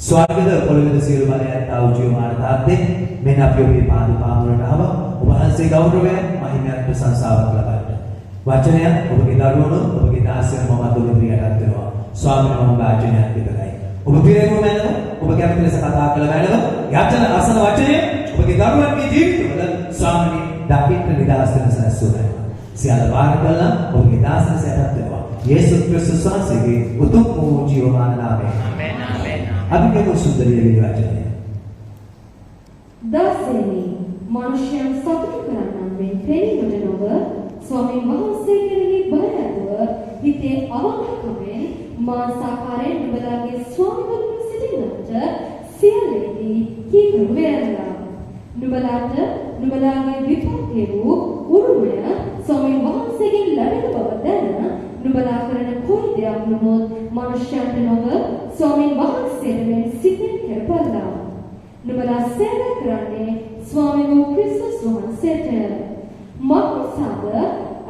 ස්වර්ගද පොළොවේද සියලු බලයන් තාවුජියමාන තාත්තේ මෙන්න අපි ඔබේ පාද පාමුලට ආවා. ඔබ වහන්සේ ගෞරවයෙන් මහිමයන් ප්‍රශංසාවක් ලබන්න. වචනය ඔබගේ දරුවෝ ඔබගේ දාසයන් මම අදොලියට වෙනවා. ස්වාමීන් වහන්සේ වාචනයක් විතරයි. ඔබ පිළිගමු මැනව ඔබ කැමති ලෙස කතා කළ මැනව යචන අසන වචනය ඔබගේ දරුවන්ගේ ජීවිතවල ස්වාමීන් දකින්න නිදහස් වෙන සැලසුමයි. සියල්ල වාර කළා ඔබගේ දාසයන් සැපත් වෙනවා. යේසුස් ක්‍රිස්තුස් වහන්සේගේ උතුම් වූ ජීවමාන නාමයෙන්. ආමෙන් ආමෙන්. අපි මේ සුන්දරිය වචනය. දසෙනි මනුෂ්‍යයන් සතුටු කරන්නන් වෙන් පෙනීමට නොව ස්වාමීන් වහන්සේ කෙරෙහි බය ඇතුව හිතේ අවංකකමෙන් මානසාකාරයෙන් නුඹලාගේ ස්වාමිවරුන් සිටින්නට සියල්ලේදී කීකරු වේරලා නුඹලාට නුඹලාගේ විපාකයේ වූ උරුමය ස්වාමීන් වහන්සේගෙන් ලැබෙන බව දැන නුඹලා කරන කොයි දෙයක් නොහොත් මනුෂ්‍යයන්ට නොව ස්වාමීන් වහන්සේට මෙන් සිතෙන් කරපල්ලා නුඹලා සේවය කරන්නේ ස්වාමීන් වූ ක්‍රිස්තුස් වහන්සේට මක්නිසාද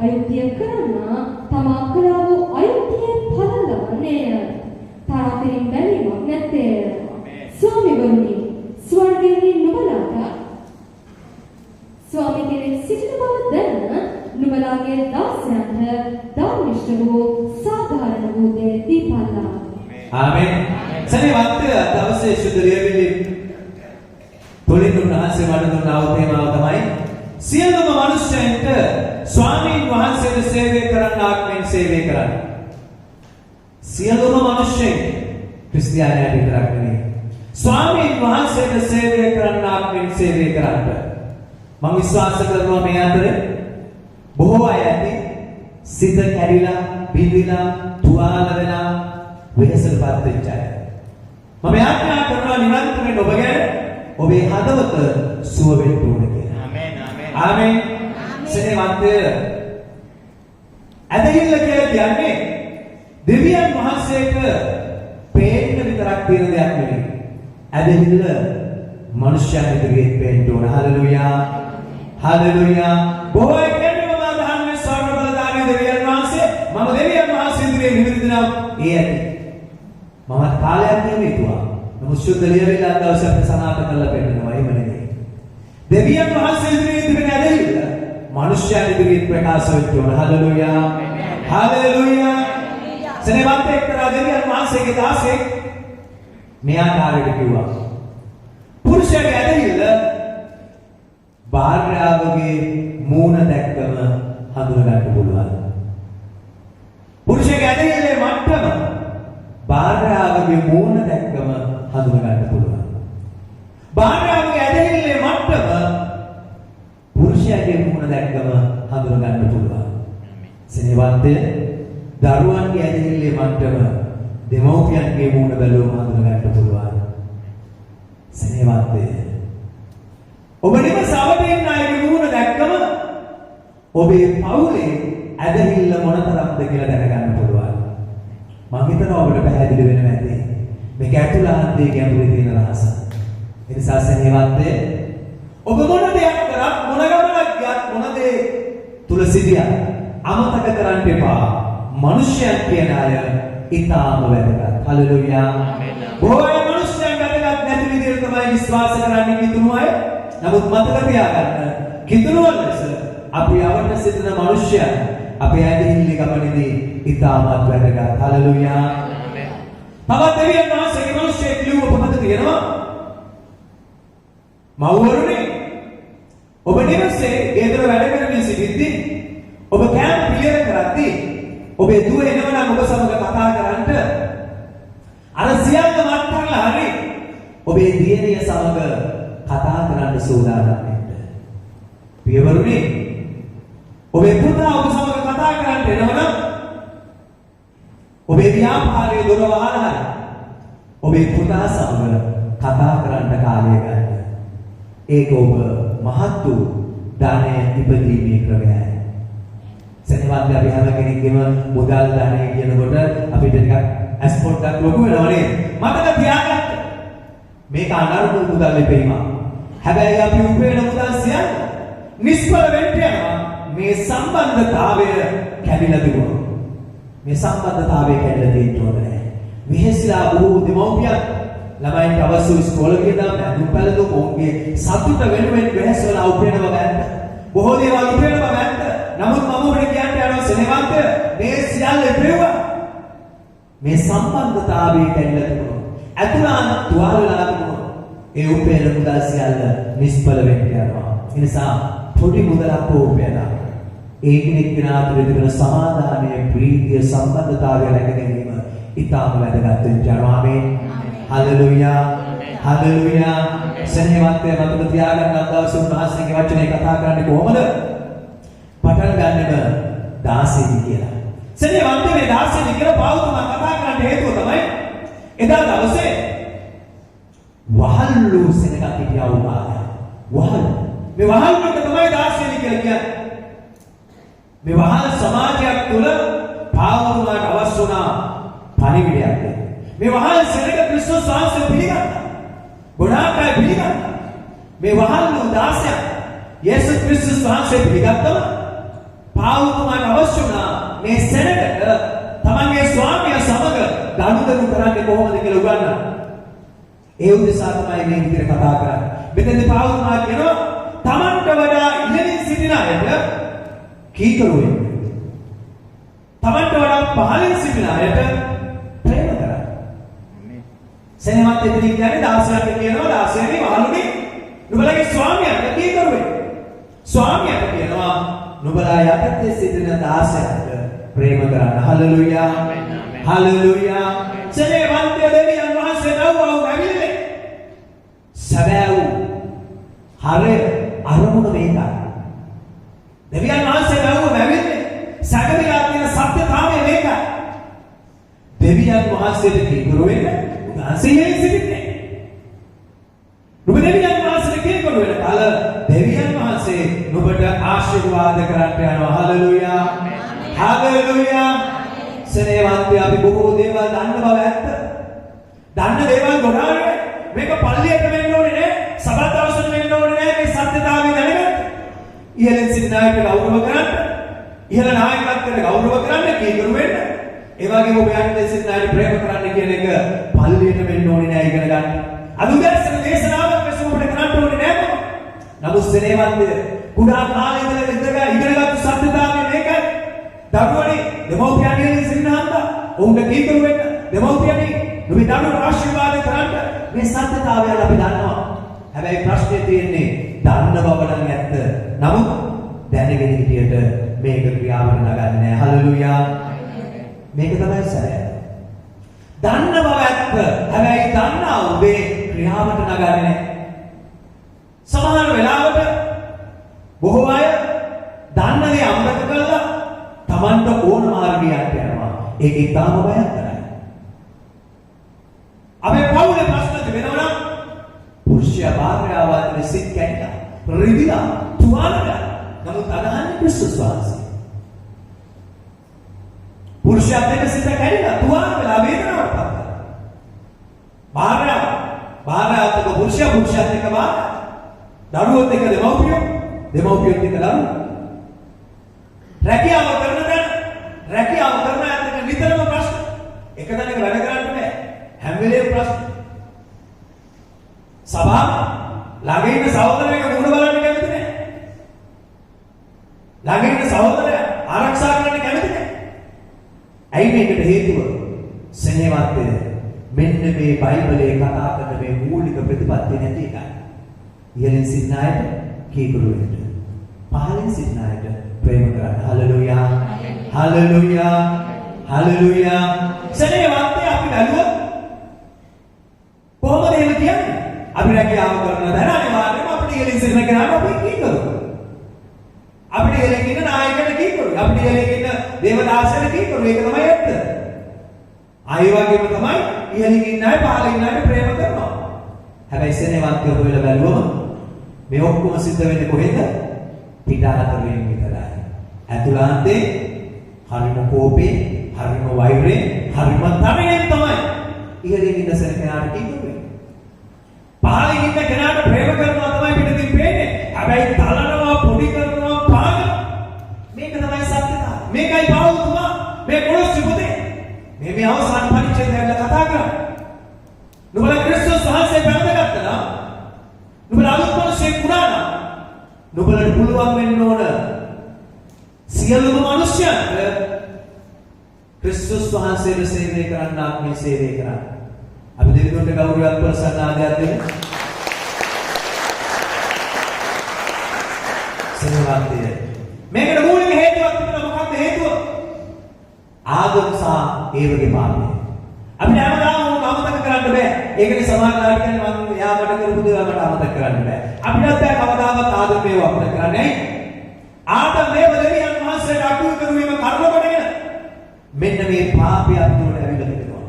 අයුක්තිය කරන්න තමා කළා වූ අයුක්තියේ පල ලබන්නේය. තරාතිරින් බැලීමක් නැත්තේ. ස්වාමීවරුනි ස්වර්ගයේ නුඹලාට ස්වාමී කෙනෙක් සිටින බව දැන නුඹලාගේ දාසයන්ට ධර්මිෂ්ඨ වූ සාධාරණ වූ දේ දීපල්ලා. ආමෙන්. සනිවත් දවසේ සුදු ලියවිලි තුලින් උන්වහන්සේ වඩ දුන්න අවතේමාව තමයි සියලුම මිනිස්යන්ට ස්වාමීන් වහන්සේට සේවය කරන්නාක් මෙන් සේවය කරන්න. සියලුම මිනිස්යන් ක්‍රිස්තියානියට විතරක් නෙවෙයි. ස්වාමීන් වහන්සේට සේවය කරන්නාක් මෙන් සේවය කරන්න. මම විශ්වාස කරනවා මේ අතර බොහෝ අය ඇති සිත කැඩිලා, බිඳිලා, තුවාල වෙලා වෙනසටපත් වෙච්ච අය. මම ආඥා කරනවා නිරන්තරයෙන් ඔබ ගැන ඔබේ හදවත සුව වෙන්න ඕනේ කියලා. ආමෙන් ආමෙන්. ආමෙන්. සෙනෙවන්තය ඇදහිල්ල කියලා කියන්නේ දෙවියන් වහන්සේට පේන්න විතරක් තියෙන දෙයක් නෙවෙයි. ඇදහිල්ල මනුෂ්‍යයන් ඉදිරියේ පේන්න ඕන. හලෙලූයා. හලෙලූයා. බොහෝ අය කියන්නේ මම අදහන්නේ ස්වර්ණ බලධාරී දෙවියන් වහන්සේ මම දෙවියන් වහන්සේ ඉදිරියේ නිවිදිනවා. ඒ ඇති. මමත් කාලයක් නෙවෙයිතුවා. නමුත් සුද්ධ ලියවිලා දවසක් සනාථ කරලා පෙන්නනවා. එහෙම නෙවෙයි. දෙවියන් වහන්සේ ඉදිරියේ තිබෙන ඇදහිල්ල මනුෂ්‍යයන් ඉදිරියේ ප්‍රකාශ වෙන්න ඕන. හලෙලූයා. හලෙලූයා. සෙනෙවන්ත එක්තරා දෙවියන් වහන්සේගේ දාසෙක් මේ ආකාරයට කිව්වා. පුරුෂයාගේ ඇදහිල්ල භාර්යාවගේ මූණ දැක්කම හඳුනා ගන්න පුළුවන්. පුරුෂයාගේ ඇදහිල්ලේ මට්ටම භාර්යාවගේ මූණ දැක්කම හඳුනා ගන්න පුළුවන්. භාර්යාවගේ ඇදහිල්ලේ මට්ටම පුරුෂයාගේ මූණ දැක්කම හඳුනා ගන්න පුළුවන්. සෙනෙවන්තය දරුවන්ගේ ඇදහිල්ලේ මට්ටම දෙමව්පියන්ගේ මූණ බැලුවම හඳුනා ගන්න පුළුවන්. සෙනෙවන්තය ඔබ නිවසවදින්න අයගේ මූණ දැක්කම ඔබේ පවුලේ ඇදහිල්ල මොනතරම්ද කියලා දැනගන්න පුළුවන්. මම හිතනවා ඔබට පැහැදිලි වෙනවා ඇති. මේක ඇතුළාන්තයේ ගැඹුරේ තියෙන රහස. ඒ නිසා සෙනෙවන්තය ඔබ මොන දෙයක් කරත් මොන ගමනක් ගියත් මොන දේ තුල සිටියත් අමතක කරන්න එපා. මිනිස්යන් කියන අය ඊටාම වැදගත්. හලෙලූයා. බොහෝ අය මිනිස්යන් වැදගත් නැති විදිහට තමයි විශ්වාස කරන්නේ කිතුණු අය. නමුත් මතක තියාගන්න කිතුණුවන් ලෙස අපි යවන්න සිටින මිනිස්යන් අපේ ඇදහිල්ල ගමනේදී ඊටාමත් වැදගත්. හලෙලූයා. තවත් දෙවියන් වහන්සේගේ මිනිස්යෙක් ලියුම පොතක තියෙනවා. මව්වරුනි ඔබ නිවසේ ගෙදර වැඩ කරමින් සිටිද්දී ඔබ කෑම පිළියෙල කරද්දී ඔබේ දුව එනවනම් ඔබ සමග කතා කරන්නට අර සියල්ල මත් කරලා හරි ඔබේ දියණිය සමග කතා කරන්න සූදානම් වෙන්න. පියවරුනි ඔබේ පුතා ඔබ සමග කතා කරන්න එනවනම් ඔබේ ව්‍යාපාරයේ දොර වහලා ඔබේ පුතා සමග කතා කරන්න කාලය ගන්න. ඒක ඔබ මහත් වූ ධනය ඉපදීමේ ක්‍රමයයි. සෙනෙවන්ත අපි හැම කෙනෙක්ගේම මුදල් ධනය කියනකොට අපිට ටිකක් ඇස්පෝට් එකක් ලොකු වෙනවා නේද? මතක තියාගන්න. මේක අනර්ථ මුදල් ලැබීම. හැබැයි අපි උපයන මුදල් සියල්ල නිෂ්ඵල වෙන්න යනවා. මේ සම්බන්ධතාවය කැඩිලා තිබුණා. මේ සම්බන්ධතාවය කැඩිලා තියෙන්න ඕනේ. විහෙසිලා බොහෝ දෙමව්පියන් ළමයින්ට අවශ්‍ය ඉස්කෝලේ වියදම් නැතුම් පැළඳුම් ඔවුන්ගේ සතුට වෙනුවෙන් වෙහෙසවල උපයනවා බෑන්ට. බොහෝ දේවල් උපයනවා බෑන්ට. නමුත් මම ඔබට කියන්න යනවා සෙනෙවන්ත මේ සියල්ල ඉපෙවුවා. මේ සම්බන්ධතාවයේ කැඩලා තිබුණා. අතුලාන තුවාල වෙලා තිබුණා. ඒ උපයන මුදල් සියල්ල නිෂ්ඵල වෙන්න යනවා. ඒ නිසා පොඩි මුදලක් උපයනවා. ඒකිනෙක අතර තිබෙන සමාදානයේ ප්‍රීතිය සම්බන්ධතාවය රැක ගැනීම ඉතාම වැදගත් වෙනවා. ආමේන්. හලෙලූයා. හලෙලූයා. සෙනෙහවත්ය මතක තියාගන්න අද දවසේ උන්වහන්සේගේ වචනේ කතා කරන්නේ කොහොමද? පටන් ගන්නෙම 16 කියලා. සෙනෙහවත්ය මේ 16 කියලා පාවුතුමා කතා කරන්න හේතුව තමයි එදා දවසේ වහල්ලු සෙනගක් හිටියා වුණා. වහල්. මේ වහල් කොට තමයි 16 කියලා කියන්නේ. මේ වහල් සමාජයක් තුළ පාවුතුමාට අවශ්‍ය වුණා පරිවිඩයක්. මේ වහල් සෙනග ක්‍රිස්තුස් වහන්සේ පිළිගත්තා. ගොඩාක් අය පිළිගත්තා. මේ වහල්ලු 16ක් යේසුස් ක්‍රිස්තුස් වහන්සේ පිළිගත්තම පාවුතුමාට අවශ්‍ය වුණා මේ සෙනගට තමන්ගේ ස්වාමියා සමග ගනුදෙනු කරන්නේ කොහොමද කියලා උගන්වන්න. ඒ උදෙසා තමයි මේ විදිහට කතා කරන්නේ. මෙතනදී පාවුතුමා කියනවා තමන්ට වඩා ඉහළින් සිටින අයට කීකරු වෙන්න. තමන්ට වඩා පහළින් සිටින අයට ප්‍රේම කරන්න. සෙනෙහවත් එතනින් කියන්නේ 16ට කියනවා 16 වහලුනේ නුඹලගේ ස්වාමියාට කීකරු වෙන්න. ස්වාමියාට කියනවා නුඹලා යටතේ සිටින 16ට ප්‍රේම කරන්න. හලෙලූයා. හලෙලූයා. සෙනෙහවත් දෙවියන් වහන්සේ නවවව ඇවිල්ලා සබෑව් හරේ අරමුණ මේකයි. දෙවියන් වහන්සේ නවවව ඇවිල්ලා සැකවිලා තියෙන සත්‍යතාවය මේකයි. දෙවියන් වහන්සේට කීකරු වෙන්න උන්වහන්සේ සිටින්නේ. නුඹ දෙවියන් වහන්සේට කීකරු වෙන්න කල දෙවියන් වහන්සේ නුඹට ආශිර්වාද කරන්න යනවා. හලෙලූයා. හලෙලූයා. සෙනෙහවත්ය අපි බොහෝ දේවල් දන්න බව ඇත්ත. දන්න දේවල් ගොඩාක් මේක පල්ලියට වෙන්න ඕනේ නෑ. සබත් දවසට වෙන්න ඕනේ නෑ. මේ සත්‍යතාවය දැනගන්න. ඉහළින් සිටින අයට ගෞරව කරන්න. ඉහළ නායකත්වයට ගෞරව කරන්න කීකරු වෙන්න. ඒ වගේම ඔබ යන්නේ සිටින අයට ප්‍රේම කරන්න කියන එක පල්ලියට වෙන්න ඕනේ නෑ ඉගෙන ගන්න. අනුගැස්සන දේශනාවක් මෙසම ඔබට කරන්න ඕනේ නෑ මොකද? නමුත් සෙනෙහවත්ය කුඩා කාලේ ඉඳලා ඉගෙනගත්තු සත්‍යතාවය මේකයි. දරුවනේ දෙමෝපියන්ගේ සින්නාන්ත ඔවුන්ට කීකරු වෙන්න. දෙමෝපියනේ නුඹේ දරුවන්ට ආශිර්වාද කරන්න. මේ සත්‍යතාවය අපි දන්නවා. හැබැයි ප්‍රශ්නේ තියෙන්නේ දන්න බව නම් ඇත්ත. නමුත් දැනගෙන හිටියට මේක ක්‍රියාවට නගන්නේ නැහැ. හලෙලූයා. මේක තමයි සැරය. දන්න බව ඇත්ත. හැබැයි දන්නා උඹේ ක්‍රියාවට නගන්නේ නැහැ. සමහර වෙලාවට බොහෝ අය දන්න දේ අමතක කරලා තමන්ට ඕන මාර්ගයක් යනවා. ඒක ඉතාම භයානකයි. අපේ පවුලේ ප්‍රශ්න තිබෙනවා නම් පුරුෂයා භාර්යාව අතර සිත් කැඩලා රිදිලා තුවාලලා නමුත් අදහන්නේ ක්‍රිස්තුස් වහන්සේ. පුරුෂයා දෙක සිත කැඩලා තුවාල වෙලා වේදනාවට පත් කරනවා. භාර්යාවත් එක්ක පුරුෂයාත් එක්ක භාර්යාව. දරුවොත් එක්ක දෙමව්පියොත් එක්ක දරුවෝ. රැකියාව කරන අයට නිතරම ප්‍රශ්න. එක තැනක වැඩ කරන්න බෑ. හැම වෙලේම ප්‍රශ්න. සභාව ළඟ ඉන්න සහෝදරයෙක් මුණ බලන්න කැමති නෑ. ළඟ ඉන්න සහෝදරයා ආරක්ෂා කරන්න කැමති නෑ. ඇයි මේකට හේතුව? සෙනෙහවත්ය මෙන්න මේ බයිබලයේ කතා කරන මේ මූලික ප්‍රතිපත්තිය නැති එකයි. ඉහළින් සිටින අයට කීකරු වෙන්න. පහළින් සිටින අයට ප්‍රේම කරන්න. හලෙලූයා. හලෙලූයා. හලෙලූයා. සෙනෙහවත්ය අපි බැලුවොත් කොහොමද එහෙම කියන්නේ? අපි රැකියාව කරන දැන අනිවාර්යයෙන්ම අපිට ඉහළින් සිටින කෙනාට අපි කීකරු. අපිට ඉහළින් ඉන්න නායකයට කීකරු. අපිට ඉහළින් ඉන්න දේවදාසයට කීකරු. ඒක තමයි ඇත්ත. ආයෙ වගේම තමයි ඉහළින් ඉන්න අය පහළින් ඉන්න අයට ප්‍රේම කරනවා. හැබැයි සෙනෙහවත්ය හොයලා බැලුවම මේ ඔක්කොම සිද්ධ වෙන්නේ කොහෙද? පිටාතරයෙන් විතරයි. ඇතුළාන්තේ හරිම කෝපේ, හරිම වෛරේ, හරිම තරයෙන් තමයි ඉහළින් ඉන්න කෙනාට කීකරු වෙන්නේ. පහළින් ඉන්න කෙනාට ප්‍රේම කරනවා තමයි පිටින් පේන්නේ. හැබැයි තලනවා, පොඩි කරනවා, පාගන. මේක තමයි සත්‍යතාව. මේකයි පාවුතුමා මේ කොළොස් පුතේ මේ අවසාන පරිච්ඡේදයෙන් කතා කරන්නේ. නුඹලා ක්‍රිස්තුස් නුඹලට පුළුවන් වෙන්න ඕන සියලුම මිනිස්යන්ට ක්‍රිස්තුස් වහන්සේව සේවය කරන්න ආත්මය සේවය කරන්න. අපි දෙවියන්ට ගෞරවයක් ප්‍රසන්නාදයක් දෙන්න. සේවාන්තය. මේකට මූලික හේතුවක් තිබුණා. මොකක්ද හේතුව? ආගම සහ ඒ වගේ පාපය. අපිට හැමදාම අමතක කරන්න බෑ. ඒකනේ සමාජාලාට කියන්නේ මම යාමට කරපු දේවල් මට අමතක කරන්න බෑ. අපිටත් බෑ කවදාවත් ආදම මේව අපිට කරන්නේ ඇයි? ආදම මේව දෙවියන් වහන්සේට අකුල් කරුවීම කර්ම කොටගෙන මෙන්න මේ පාපය අපිට ඇවිල්ලා තිබෙනවා.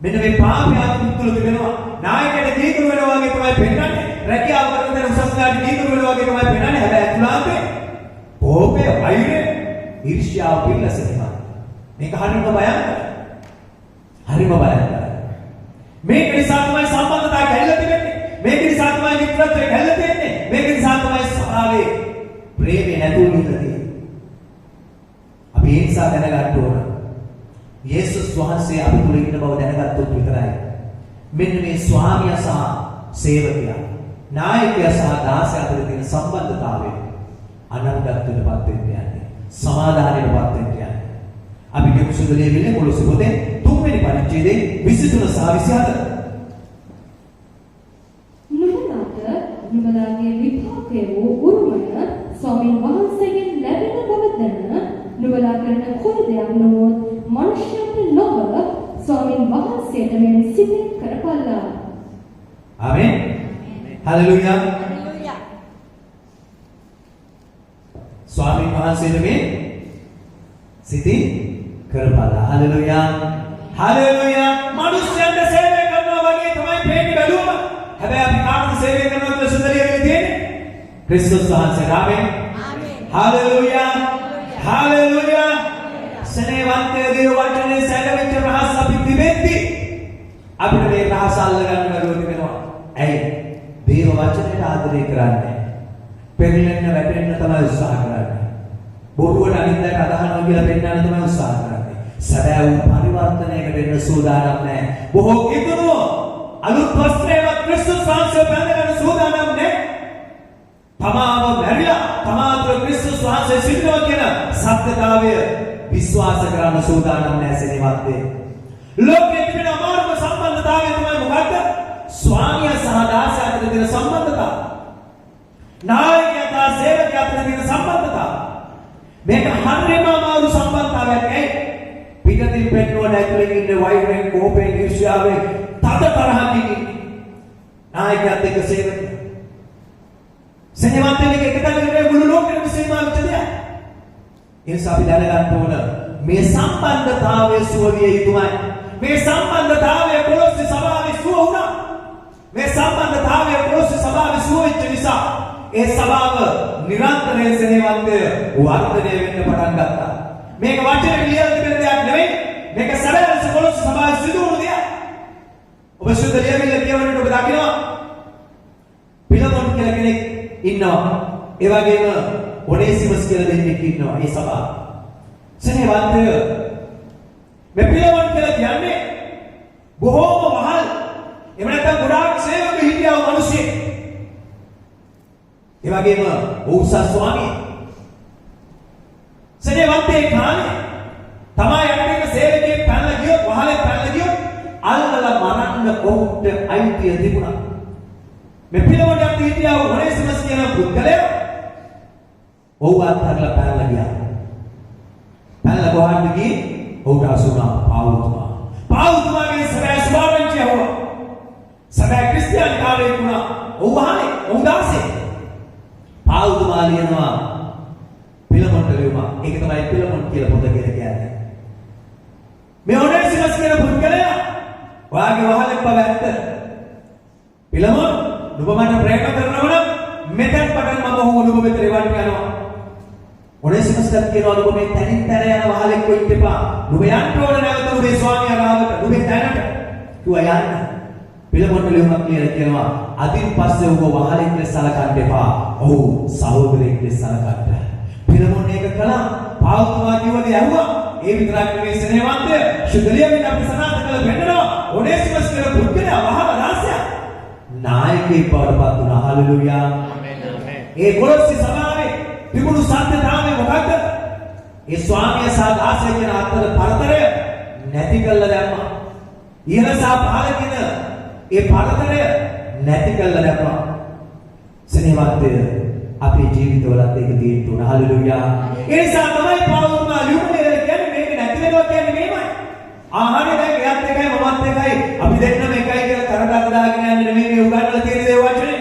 මෙන්න මේ පාපය අපිට තුල තිබෙනවා. නායකයට දීකරු වෙනවා වගේ තමයි පෙන්නන්නේ. රැකියාව කරන දේ උසස්ලාට දීකරු වෙනවා වගේ තමයි පෙන්නන්නේ. හැබැයි අතුලාන්තේ කෝපය, වෛරය, ඊර්ෂ්‍යාව පිළිසෙනවා. මේක හරිම භයානකයි. හරිම භයානකයි. මේක නිසා තමයි සම්බන්ධතා කැඩලා තිබෙන්නේ. මේක නිසා තමයි මිත්‍රත්වය කැඩලා තියෙන්නේ. මේක නිසා තමයි සමාවේ ප්‍රේමය නැතුව ඉඳලා අපි ඒ නිසා දැනගන්න ඕන. යේසුස් වහන්සේ අපි තුල ඉන්න බව දැනගත්තොත් විතරයි. මෙන්න මේ ස්වාමියා සහ සේවකයා, නායකයා සහ දාසයා අතර තියෙන සම්බන්ධතාවය අනන්තත්වයටපත් වෙන්න යන්නේ. සමාදානයටපත් වෙන්න යන්නේ. අපි කියමු සුදුලේ විලේ කොලොස්සේ පොතේ 3 වෙනි පරිච්ඡේදයේ 23 සහ 24. නුඹලාගේ විපාකය වූ උරුමය ස්වාමීන් වහන්සේගෙන් ලැබෙන බව දැන නුඹලා කරන කොයි දෙයක් නොවොත් මනුෂ්‍යයන්ට නොව ස්වාමීන් වහන්සේට මෙන් සිතින් කරපල්ලා. ආමෙන්. හලෙලූයා. ස්වාමීන් වහන්සේට මෙන් සිතින් කරපල්ලා. හලෙලූයා. හලෙලූයා. මනුෂ්‍යයන්ට සේවය කරනවා වගේ තමයි පේන්නේ බැලුවම. හැබැයි අපි කාටද සේවය කරනවා කියලා සුන්දරියනේ තියෙන්නේ? ක්‍රිස්තුස් වහන්සේට. ආමෙන්. හලෙලූයා. හලෙලූයා. සනේවන්තයේ වචනේ සැලවෙච්ච රහස් අපි තිබෙද්දී අපිට මේ රහස අල්ල ගන්න බැරුව තිබෙනවා. ඇයි? දේව වචනයට ආදරය කරන්නේ. පෙරලෙන්න වැටෙන්න තමයි උත්සාහ කරන්නේ. බොරුවට අනිත්යට අදහනවා කියලා පෙන්නන්න තමයි උත්සාහ කරන්නේ. සැබෑ වූ පරිවර්තනයකට එන්න සූදානම් නැහැ. බොහෝ කිතුනෝ අලුත් වස්ත්‍රයවත් ක්‍රිස්තුස් වහන්සේ බඳගෙන සූදානම් නැහැ. තමාව මැරිලා තමාතුල ක්‍රිස්තුස් වහන්සේ සිටිනවා කියන සත්‍යතාවය විශ්වාස කරන්න සූදානම් නැහැ සෙනෙවත්තේ. ලෝකයේ තිබෙන අමාරුම සම්බන්ධතාවය තමයි මොකක්ද? ස්වාමියා සහ දාසයා අතර තියෙන සම්බන්ධතාව. නායකයා සහ සේවකයා අතර තියෙන සම්බන්ධතාව. මේක හරියම අමාරු සම්බන්ධතාවයක් ඇයි? පිටතින් පෙන්වන ඇතුලෙන් ඉන්න වෛරයෙන්, කෝපයෙන්, ඊර්ෂ්‍යාවෙන්, තද තරහකින් නායකයාත් එක්ක සේවකයා. සෙනෙවත්තේ එක තැනකට මුළු ලෝකෙම සීමා වෙච්ච දෙයක්. ඒ නිසා අපි දැනගන්න ඕන මේ සම්බන්ධතාවයේ සුවවිය යුතුමයි. මේ සම්බන්ධතාවය කොලොස්සේ සභාවේ සුව වුණා. මේ සම්බන්ධතාවය කොලොස්සේ සභාවේ සුව වෙච්ච නිසා ඒ සභාව නිරන්තරයෙන් සෙනෙවන්තය වර්ධනය වෙන්න පටන් ගත්තා. මේක වචනේ ලියලා තිබෙන දෙයක් නෙවෙයි. මේක සැබෑම කොලොස්සේ සභාවේ සිදු වුණු දෙයක්. ඔබ සුද්ධ ලියවිල්ල කියවන්නට ඔබ දකිනවා. පිලමොන් කියලා කෙනෙක් ඉන්නවා. ඒ වගේම ඔනේසිමස් කියලා දෙන්නෙක් ඉන්නවා මේ සභාව. සෙනෙවන්තය මේ පිලමොන් කියලා කියන්නේ බොහෝම වහල්. එහෙම නැත්නම් ගොඩාක් සේවක හිටියා මිනිස්සෙක්. ඒ වගේම උසස් ස්වාමී. සෙනෙවන්තේ කාලේ තමයි අපේක සේවකයෙක් පැනලා ගියොත් වහලෙන් පැනලා ගියොත් අල්ලලා මරන්න ඔහුට අයිතිය තිබුණා. මේ පිලමොන් යම් හිටියා ඔනේසිමස් කියන පුද්ගලයා ඔහු අත්හැරලා පැනලා ගියා. පැනලා ගොහන්න ගියේ ඔහුට අසුණා පාවුතුමා. පාවුතුමාගේ සැබෑ ස්වභාවය වුණා. සැබෑ ක්‍රිස්තියානි කාර්යය වුණා. ඔහු වහනේ ඔහු දාසේ. පාවුතුමා ලියනවා පිලමොන්ට ලියුමා. ඒක තමයි පිලමොන් කියලා පොත කියලා කියන්නේ. මේ ඔනේසිමස් කියන පුද්ගලයා වාගේ වහලෙක් බව ඇත්ත. පිලමොන් නුඹ මට ප්‍රේම කරනවා නම් මෙතෙන් පටන් මම ඔහු නුඹ වෙත රෙවට් කරනවා. ඔනේසිමස්ට කියනවා නුඹ මේ තනින් තර යන වහලෙක් වෙන්න එපා. නුඹ යන්න ඕන නැවත නුඹේ ස්වාමියා ගාවට නුඹේ තැනට. කිව්වා යන්න. පිලමොන්ට ලියුමක් කියලා කියනවා අදින් පස්සේ ඔබ වහලෙක් ලෙස සලකන්න එපා. ඔහු සහෝදරයෙක් ලෙස සලකන්න. පිලමොන් ඒක කළා. පාවුතුමා කිව්වද ඇහුවා. ඒ විතරක් නෙවෙයි සෙනෙවන්තය ශුද්ධලියමින් අපි සනාථ කළ වෙන්නනවා. ඔනේසිමස් කියන පුද්ගලයා වහල දාසයා නායකයෙක් බවට පත් වුණා. හලෙලූයා. ආමෙන්. ඒ කොලොස්සේ සභාවේ තිබුණු සත්‍යතාවය මොකක්ද? ඒ ස්වාමියා සහ දාසයා කියන අතර පරතරය නැති කළා දැම්මා. ඉහළ සහ පහළ කියන ඒ පරතරය නැති කළා දැම්මා. සෙනෙහවත්ය අපේ ජීවිතවලත් ඒක තියෙන්න ඕන. හලෙලූයා. ඒ නිසා තමයි පවුල්ම ලියුමේ කියන්නේ මේක නැති වෙනවා කියන්නේ මේමයි. ආහාරය දැන් එයත් එකයි මමත් එකයි අපි දෙන්නම එකයි කියලා කරකට දාගෙන යන්නේ නෙමෙයි මේ උගන්වලා තියෙන දේ වචනේ.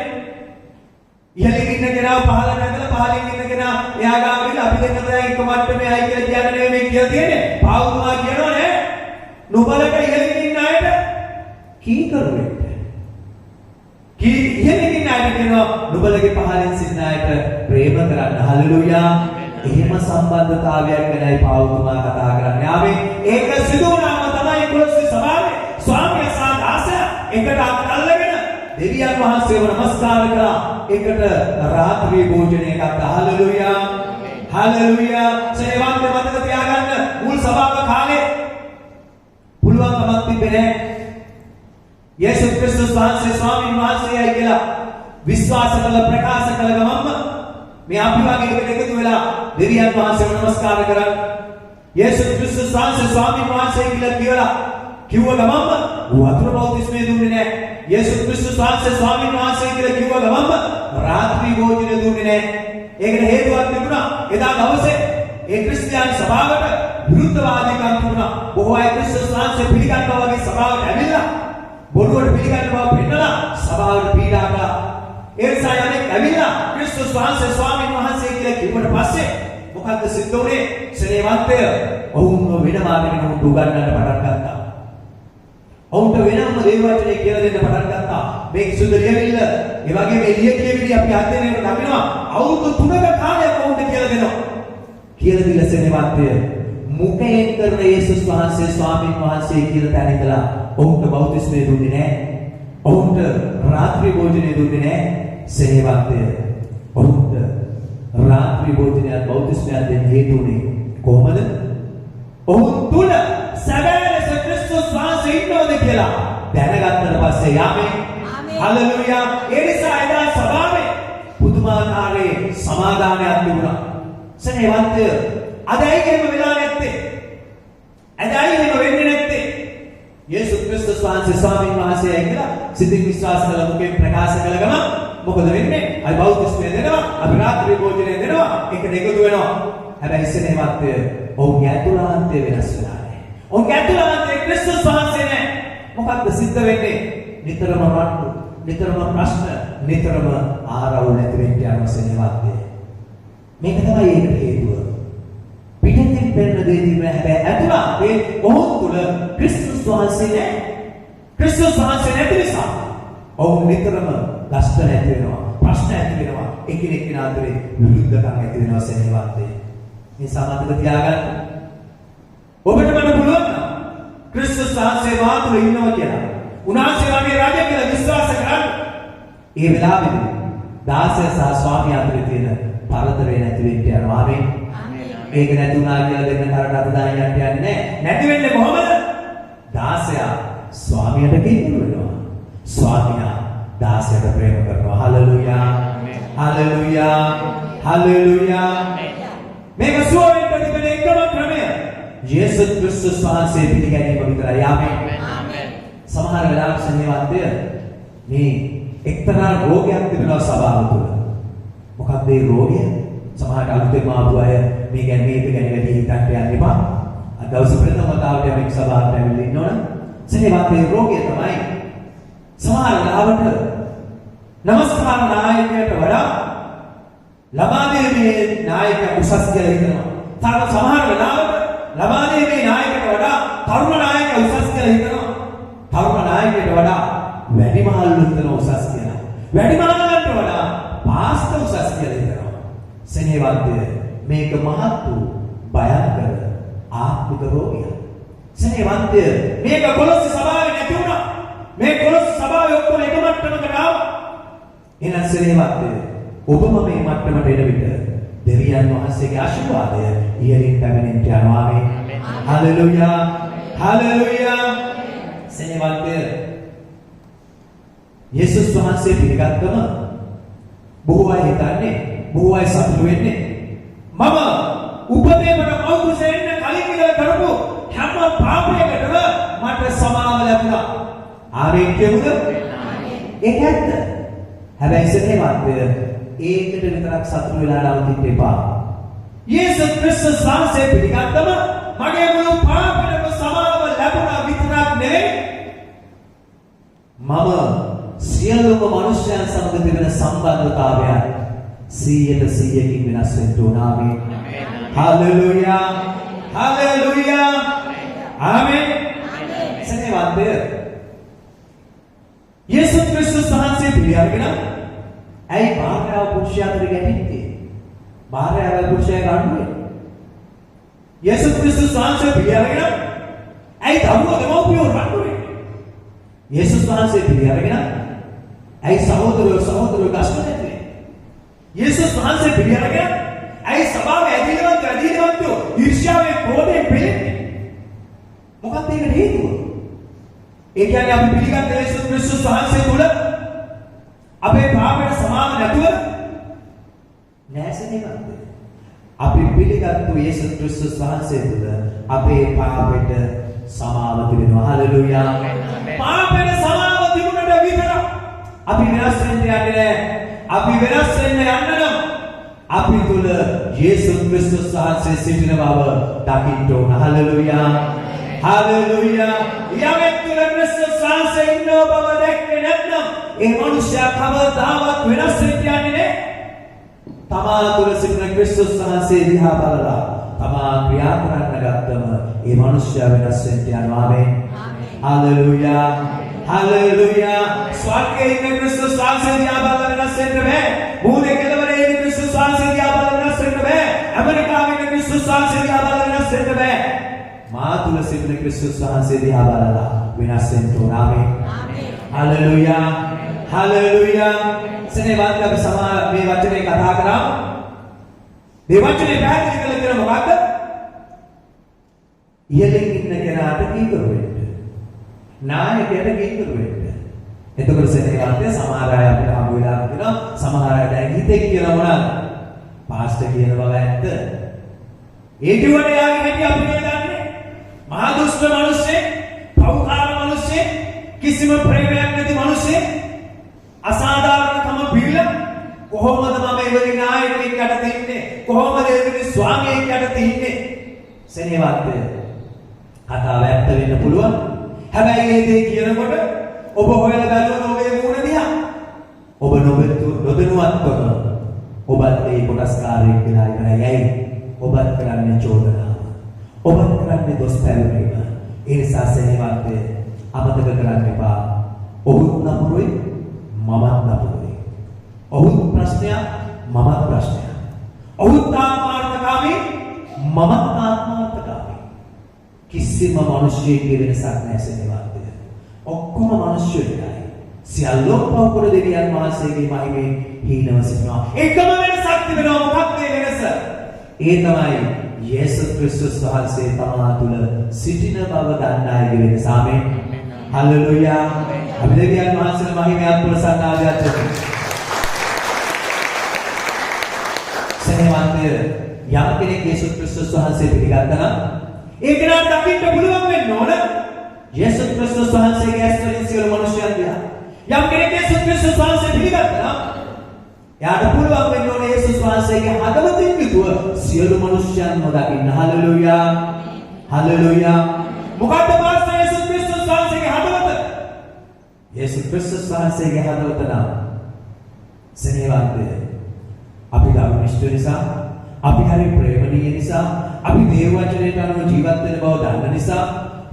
ඉහළින් ඉන්න කෙනා පහළ නැගලා පහළින් ඉන්න කෙනා එයා ගාව ගිහලා අපි දෙන්නම දැන් එක මට්ටමේ අය කියලා කියන්නේ නෙමෙයි කියලා තියෙන්නේ. පවුල්මා කියනවා නේ නුඹලට ඉහළින් ඉන්න අයට කී කරුවෙන්න. කී ඉහළින් ඉන්න අයට කියනවා නුඹලගේ පහළින් සිටින අයට ප්‍රේම කරන්න. හලෙලූයා. එහෙම සම්බන්ධතාවයක් ගැනයි පාවුතුමා කතා කරන්නේ. ආවේ ඒක සිදු වුණාම තමයි කොලොස්සේ සභාවේ ස්වාමියා සහ දාසයා එකට අල්ලගෙන දෙවියන් වහන්සේව නමස්කාර කළා. එකට රාත්‍රී භෝජනය ගත්තා. හලෙලූයා. හලෙලූයා. සේවන්ත මතක තියාගන්න මුල් සභාව කාලේ පුළුවන්කමක් තිබෙන්නේ යේසුස් ක්‍රිස්තුස් වහන්සේ ස්වාමීන් වහන්සේයි කියලා විශ්වාස කළ ප්‍රකාශ කළ ගමන්ම මේ අපි වගේ එකට එකතු වෙලා දෙවියන් වහන්සේව නමස්කාර කරා. යේසුස් ක්‍රිස්තුස් වහන්සේ ස්වාමීන් වහන්සේ කියලා කිව්ව ගමන්ම වතුර බෞතිස්මය දුන්නේ නැහැ. යේසුස් ක්‍රිස්තුස් වහන්සේ ස්වාමීන් වහන්සේ කියලා කිව්ව ගමන්ම රාත්‍රී භෝජනය දුන්නේ නැහැ. ඒකට හේතුවක් තිබුණා. එදා දවසේ ඒ ක්‍රිස්තියානි සභාවට විරුද්ධවාදීකම් තිබුණා. බොහෝ අය ක්‍රිස්තුස් වහන්සේ පිළිගන්නවා වගේ සභාවට ඇවිල්ලා බොරුවට පිළිගන්න බව පෙන්නලා සභාවට පීඩා කළා. ඒ නිසා යන්නේ ඇවිල්ලා ක්‍රිස්තුස් වහන්සේ ස්වාමීන් වහන්සේ කියලා කිව්වට පස්සේ මොකද්ද සිද්ධ වුනේ? සේවන්තය ඔවුන්ව වෙනවාගෙන උගන්වන්න පටන් ගත්තා. ඔවුන්ට වෙනම දේ වචනේ කියලා දෙන්න පටන් ගත්තා. මේ සුදු ලියවිල්ල ඒ වගේ මේ ලියකියවිලි අපි අධ්‍යයනයට නමිනවා. අවුරුදු 3ක කාලයක් ඔවුන්ට කියලා දෙනවා. කියලා දීලා සේවන්තය මුඛයෙන් කරන යේසුස් වහන්සේ ස්වාමීන් වහන්සේ කියලා තැන ඉඳලා ඔවුන්ට බෞතිස්මය දුන්නේ නැහැ. ඔවුන්ට රාත්‍රී භෝජනය දුන්නේ නැහැ. සේවන්තය ඔවුන්ට රාත්‍රී භෝජනයත් බෞතිස්මයත් දෙන්න හේතු වුණේ කොහොමද? ඔවුන් තුල සැබෑ ලෙස ක්‍රිස්තුස් වහන්සේ ඉන්නවද කියලා දැනගත්තට පස්සේ යාමේ හලෙලූයා. ඒ නිසා එදා සභාවේ පුදුමාකාරයේ සමාදානයක් තිබුණා. සේවන්තය අදයි එහෙම වෙලා නැත්තේ. අදයි එහෙම වෙන්නේ නැත්තේ. යේසුස් ක්‍රිස්තුස් වහන්සේ ස්වාමීන් වහන්සේයි කියලා සිතින් විශ්වාස කළ මුකෙන් ප්‍රකාශ කළ ගමන් මොකද වෙන්නේ? අපි බෞද්ධස්මය දෙනවා, අපි රාත්‍රී භෝජනය දෙනවා, එකට එකතු වෙනවා. හැබැයි සෙනෙහවත්ය ඔවුන්ගේ ඇතුළාන්තය වෙනස් වෙලා නැහැ. ඔවුන්ගේ ඇතුළාන්තය ක්‍රිස්තුස් වහන්සේ නැහැ. මොකක්ද සිද්ධ වෙන්නේ? නිතරම රණ්ඩු, නිතරම ප්‍රශ්න, නිතරම ආරවුල් නැති වෙන්න යන සෙනෙහවත්ය. මේක තමයි ඒකට හේතුව. පිටින් පෙරන දේ තිබෙන හැබැයි ඇතුළාන්තේ ඔවුන් තුළ ක්‍රිස්තුස් වහන්සේ නැහැ. ක්‍රිස්තුස් වහන්සේ නැති නිසා ඔවුන් නිතරම දෂ්ට නැති වෙනවා, ප්‍රශ්න ඇති වෙනවා, එකිනෙක අතරේ විරුද්ධකම් ඇති වෙනවා සෙනෙහවත්ය. මේ සමතක තියාගන්න. ඔබට මට පුළුවන් නම් ක්‍රිස්තුස් වහන්සේ මා තුළ ඉන්නවා කියලා. උන්වහන්සේ වගේ රජ කියලා විශ්වාස කරන්න. ඒ වෙලාවේදී දාසය සහ ස්වාමියා අතර තියෙන පරතරය නැති වෙන්න යනවා. ආමේන්. ඒක නැති වුණා කියලා දෙන්න කරට අත දාන්න යන්නේ නැහැ. නැති වෙන්නේ කොහොමද? දාසයා ස්වාමියාට කිතුරු වෙනවා. ස්වාමියා දාසයට ප්‍රේම කරනවා. හලෙලූයා. හලෙලූයා. හලෙලූයා. මේක සුවවෙන්න තිබෙන එකම ක්‍රමය යේසුස් ක්‍රිස්තුස් වහන්සේ පිළිගැනීම විතරයි. ආමේන්. සමහර වෙලාවට සෙනෙහවත්ය මේ එක්තරා රෝගයක් තිබෙනවා සභාව තුළ. මොකක්ද මේ රෝගය? සමහරට අලුතෙන් ආපු අය මේ ගැන මේක ගැන වැඩි හිතන්න යන්න එපා. අද දවසේ ප්‍රථම වතාවට මේක සභාවට ඇවිල්ලා ඉන්නවනම් සෙනෙහවත්යේ රෝගය තමයි සමහර ලාවට නමස්කාර නායකයට වඩා ලබාදීමේ නායකයා උසස් කියලා හිතනවා. සමහර වෙලාවට ලබාදීමේ නායකයට වඩා තරුණ නායකයා උසස් කියලා හිතනවා. තරුණ නායකයට වඩා වැඩිමහල්ලු හිතන උසස් කියලා. වැඩිමහල්ලන්ට වඩා පාස්තර උසස් කියලා හිතනවා. සෙනෙහවත්ය මේක මහත් වූ භයංකර ආත්මික රෝගයක්. සෙනෙහවත්ය මේක කොලොස්සේ සභාවේ නැති වුණා. මේ කොලොස්සේ සභාවේ ඔක්කොම එක මට්ටමකට ආවා. එහෙනම් සෙනෙහවත්ය ඔබම මේ මට්ටමට එන විට දෙවියන් වහන්සේගේ ආශිර්වාදය ඉහළින් පැමිණෙන්න යනවා. ආමේන්. හලෙලූයා. හලෙලූයා. සෙනෙහවත්ය යේසුස් වහන්සේ පිළිගත්කම බොහෝ අය හිතන්නේ බොහෝ අය සතුටු වෙන්නේ. මම උපදේමට කවුරුසේ එන්න කලින් ඉඳලා කරපු හැම පාපයකටම මට සමාව ලැබුණා. ආමේන් කියමුද? ඒක ඇත්ත. හැබැයි ඉතින් ඒකට විතරක් සතුටු වෙලා නවතින්න එපා. යේසුස් ක්‍රිස්තුස් වහන්සේ පිළිගත්තම මගේ මුළු පාපයටම සමාව ලැබුණා විතරක් නෙවෙයි. මම සියලුම මනුෂ්‍යයන් සමග තිබෙන සම්බන්ධතාවයන් 100% වෙනස් වෙන්න ඕන. ආමේන්. හalleluya. හalleluya. ආමේන්. සෙනෙවන්තය. යේසුස් ක්‍රිස්තුස් වහන්සේ පිළිඅරගෙන ඇයි භාර්යාව පුරුෂයා අතර ගැටෙන්නේ? භාර්යාව පුරුෂයා ගන්නුවේ. යේසුස් ක්‍රිස්තුස් වහන්සේ පිළිඅරගෙන ඇයි දරුවෝ දෙමව්පියෝ රණ්ඩුවේ? යේසුස් වහන්සේ පිළිඅරගෙන ඇයි සහෝදරයෝ ගස්මනේ? යේසුස් වහන්සේ පිළිඅරගෙන ඇයි සභාවේ ඇදහිලිවන්තයෝ ඊර්ෂ්‍යාවෙන් ක්‍රෝධයෙන් පෙළෙන්නේ? මොකක්ද ඒකට හේතුව? ඒ කියන්නේ අපි පිළිගන්න යේසුස් ක්‍රිස්තුස් වහන්සේ තුල අපේ පාපයට සමාව නැතුව නැසෙන්නේ නැද්ද? අපි පිළිගත්තු යේසුස් ක්‍රිස්තුස් වහන්සේ තුල අපේ පාපයට සමාව තිබෙනවා. හalleluya. පාපයට සමාව තිබුණට විතර අපි වෙනස් වෙන්න යන්නේ නැහැ. අපි වෙනස් වෙන්න යන්න නම් අපි තුල යේසුස් ක්‍රිස්තුස් වහන්සේ සිටින බව දකින්න ඕන. හalleluya. හalleluya. යමෙක් තුල ක්‍රිස්තුස් වහන්සේ ඉන්න බව දැක්කේ නැත්නම් ඒ මනුෂ්‍යයා කවදාවත් වෙනස් වෙන්න යන්නේ නැහැ. තමා තුල සිටින ක්‍රිස්තුස් වහන්සේ දිහා බලලා තමා ක්‍රියා කරන්න ගත්තම ඒ මනුෂ්‍යයා වෙනස් වෙන්න යනවා. ආමේන්. හalleluya. හalleluya. ස්වර්ගයේ ඉන්න ක්‍රිස්තුස් වහන්සේ දිහා බලලා වෙනස් වෙන්න බෑ. භූමේ කෙළවරේ ඉන්න ක්‍රිස්තුස් වහන්සේ දිහා බලලා වෙනස් වෙන්න බෑ. ඇමරිකාවේ ඉන්න ක්‍රිස්තුස් වහන්සේ දිහා බලලා වෙනස් වෙන්න බෑ. මා තුල සිටින ක්‍රිස්තුස් වහන්සේ දිහා බලලා වෙනස් වෙන්න ඕන. ආමේන්. හalleluya. හalleluya. සෙනෙවන්ත අපි සමා මේ වචනේ කතා කරා. මේ වචනේ පැහැදිලි කළ දෙන මොකක්ද? ඉහළින් ඉන්න කෙනාට කීකරු වෙන්න. නායකයට කීකරු වෙන්න. එතකොට සෙනෙවන්ත සමහර අය අපිට හමු වෙලා කියනවා සමහර අය දැන් හිතේ කියන මොනවාද? පාස්ටර් කියන බව ඇත්ත. ඒ කිව්වට යාගේ හැටි අපි දන්නේ. මහා දුෂ්ට මිනිස්සේ, පව්කාර මිනිස්සේ, කිසිම ප්‍රේමයක් නැති මිනිස්සේ අසාධාරණකම පිළ කොහොමද මම එවැනි නායකයෙක් යටතේ ඉන්නේ? කොහොමද එවැනි ස්වාමියෙක් යටතේ ඉන්නේ? සෙනෙවන්ත කතාව ඇත්ත වෙන්න පුළුවන්. හැබැයි මේ දේ කියනකොට ඔබ හොයලා බලන ඔබේ මූණ දිහා ඔබ නොදැනුවත්වම ඔබත් ඒ කොටස්කාරයෙක් වෙලා ඉවරයි. ඇයි? ඔබත් කරන්නේ චෝදනාව. ඔබත් කරන්නේ දොස් පැවරීම. ඒ නිසා සෙනෙවන්ත අමතක කරන්න එපා. ඔහුත් නපුරුයි මමත් නපුරුයි. ඔහුත් ප්‍රශ්නයක් මමත් ප්‍රශ්නයක්. ඔහුත් ආත්මාර්ථකාමී මමත් ආත්මාර්ථකාමී. කිසිම මිනිසෙකුගේ වෙනසක් නැහැ සෙනෙවන්ත. ඔක්කොම මිනිස්සු එකයි. සියල්ලෝ පවපොර දෙවියන් වහන්සේගේ මහිමෙන් හීනව සිටිනවා. එකම වෙනසක් තිබෙනවා. මොකක්ද ඒ වෙනස? ඒ තමයි යේසුස් ක්‍රිස්තුස් වහන්සේ තමා තුළ සිටින බව දන්න අයගේ වෙනස. ආමේන්. හalleluya. අපි දෙවියන් වහන්සේගේ මහිමයත් ප්‍රසන්නාදයක් කරමු. සෙනෙවන්ත යම් කෙනෙක් යේසුස් ක්‍රිස්තුස් වහන්සේ පිළිගත්තා නම් ඒක නම් දකින්න පුළුවන් වෙන්න ඕන. යේසුස් ක්‍රිස්තුස් වහන්සේගේ ඇස්වලින් සියලු මනුෂ්‍යයන් දිහා යම් කෙනෙක් යේසුස් ක්‍රිස්තුස් වහන්සේ පිළිගත්තා නම් යාට පුළුවන් වෙන්න ඕනේ යේසුස් වහන්සේගේ හදවතින් යුතුව සියලු මනුෂ්‍යයන්ම දකින්න. හalleluya. හalleluya. මොකක්ද පාස්ටර් යේසුස් ක්‍රිස්තුස් වහන්සේගේ හදවත? යේසුස් ක්‍රිස්තුස් වහන්සේගේ හදවත නම් සෙනෙවන්ත අපි ධර්මිෂ්ඨ නිසා, අපි හරි ප්‍රේමණීය නිසා, අපි දේව වචනයට අනුව ජීවත් වෙන බව දන්න නිසා,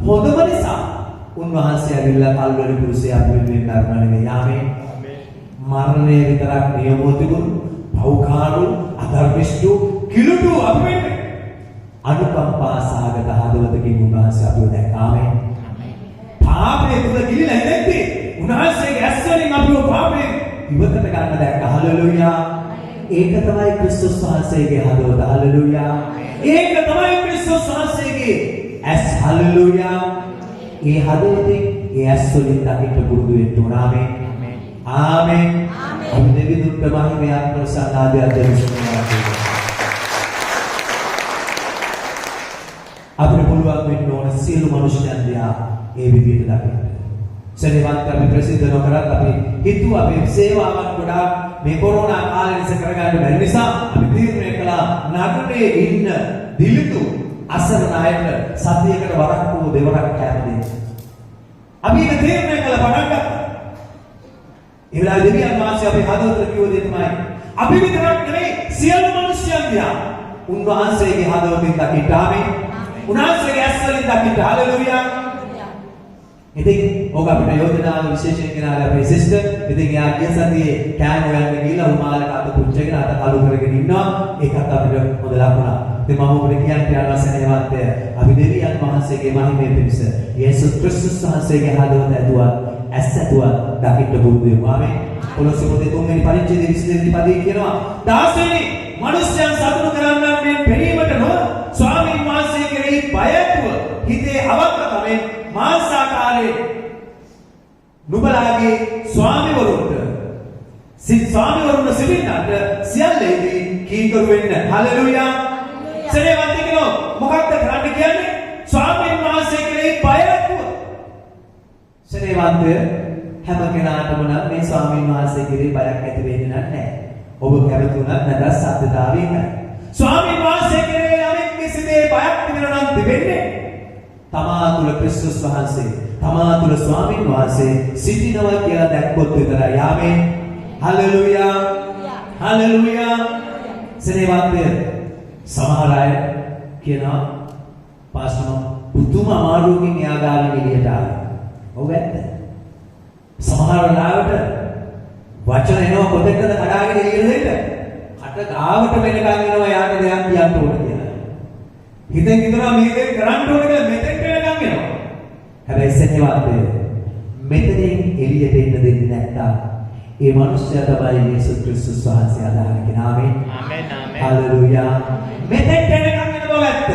හොඳම නිසා උන්වහන්සේ ඇවිල්ලා කල්වරි කුරුසේ අපි වෙනුවෙන් මරණ නෙවෙයි. ආමේන්. මරණය විතරක් නියමව තිබුණු පෞකාරු අධර්මිෂ්ඨ කිලුටු අපි වෙන්නේ අනුකම්පා සහගත හදවතකින් උන්වහන්සේ අපිව දැක්කා. ආමේන්. පාපේ තුල ගිලිලා ඉඳද්දී උන්වහන්සේගේ ඇස්වලින් අපිව පාපේ ඉවතට ගන්න දැක්කා. හalleluya. ඒක තමයි ක්‍රිස්තුස් වහන්සේගේ හදවත. හalleluya. ඒක තමයි ක්‍රිස්තුස් වහන්සේගේ ඇස්. හalleluya. ඒ හදවතේ ඒ ඇස්වලින් දකින්න පුරුදු වෙන්න ඕන. ආමේන්. ආමෙන්. අපි දෙවිදුන්ට මහිමයක් ප්‍රසන්නාදයක් දෙවිසුන්වා. අපිට පුළුවන් වෙන්න ඕන සියලු මනුෂ්‍යයන් දිහා ඒ විදිහට දකින්න. සෙනෙවත් අපි ප්‍රසිද්ධ නොකරත් අපි හිතුව අපේ සේවාවන් ගොඩාක් මේ කොරෝනා කාලේ නිසා කරගන්න බැරි නිසා අපි තීරණය කළා නගරේ ඉන්න දිලිතු අසරණ අයට සතියකට වරක් හෝ දෙවරක් කෑම දෙන්න. අපි ඒක තීරණය කළා පටන් ගත්තා. ඒ වෙලාවේ දෙවියන් වහන්සේ අපේ හදවතට කිව්ව දේ තමයි අපි විතරක් නෙවෙයි සියලු මිනිස්යන් දිහා උන්වහන්සේගේ හදවතින් දකින්න. ආමෙන්. උන්වහන්සේගේ ඇස්වලින් දකින්න. හලෙලූයා. ඉතින් ඕක අපිට යෝජනාව විශේෂයෙන් ගෙනාලා අපේ සිස්ටර් ඉතින් එයා ගිය සතියේ කෑම හොයන්න ගිහලා උමාලට අත පුච්චගෙන අත කළු කරගෙන ඉන්නවා. ඒකත් අපිට හොඳ ලකුණක්. ඉතින් මම ඔබට කියන්න යනවා සෙනෙහවත්ය අපි දෙවියන් වහන්සේගේ මහිමය පිණිස යේසුස් ක්‍රිස්තුස් වහන්සේගේ හදවත ඇතුවත් ඇස් ඇතුවත් දකින්න බුදු වෙමු. ආමෙන්. කොලොස්සේ පොතේ 3 වෙනි පරිච්ඡේදයේ 22 වෙනි පදයේ කියනවා 16 වෙනි මනුෂ්‍යයන් සතුටු කරන්නන් මේ පෙනීමට නොව ස්වාමීන් වහන්සේ කෙරෙහි බය ඇතුව හිතේ අවංකකමෙන් මාංශාකාරයේ නුඹලාගේ ස්වාමිවරුන්ට ස්වාමිවරුන්ට සිටින්නට සියල්ලේදී කීකරු වෙන්න. හලෙලූයා. සෙනෙහවත් කියනවා මොකක්ද කරන්න කියන්නේ? ස්වාමීන් වහන්සේ කෙරෙහි බය ඇතුව. සෙනෙහවත්ය හැම කෙනාටම නම් මේ ස්වාමීන් වහන්සේ කෙරෙහි බයක් ඇති වෙන්නේ නැහැ. ඔබ කැමති උනත් නැත්නම් සත්‍යතාවයෙන් ස්වාමීන් වහන්සේ කෙරෙහි යමෙක් කිසිදේ බයක් තිබෙනවා නම් තිබෙන්නේ තමා තුළ ක්‍රිස්තුස් වහන්සේ තමා තුළ ස්වාමීන් වහන්සේ සිටිනවා කියලා දැක්කොත් විතරයි. ආමෙන්. හලෙලූයා. හලෙලූයා. සෙනෙහවත්ය සමහර අය කියනවා පාස්ටර් පුදුම අමාරුවකින් එයා ගාවින් එළියට ආවා. ඔව් ඇත්ත. සමහර වෙලාවට වචන එනවා පොතකට කඩාගෙන එළියට දෙන්න. කට ගාවට වෙනකන් එනවා යාට දෙයක් කියන්න ඕන කියලා. හිතෙන් හිතනවා මේ දේ කරන්න ඕන කියලා මෙතෙන්ට වෙනකන් එනවා. හැබැයි සෙනෙහවත්ය මෙතනින් එළියට එන්න දෙන්නේ නැත්තම් ඒ මනුස්සයා තමයි යේසුස් ක්‍රිස්තුස් වහන්සේ අදහන කෙනා. ආමෙන්. ආමෙන්. හලෙලූයා. මෙතෙන්ට එනකන් එන බව ඇත්ත.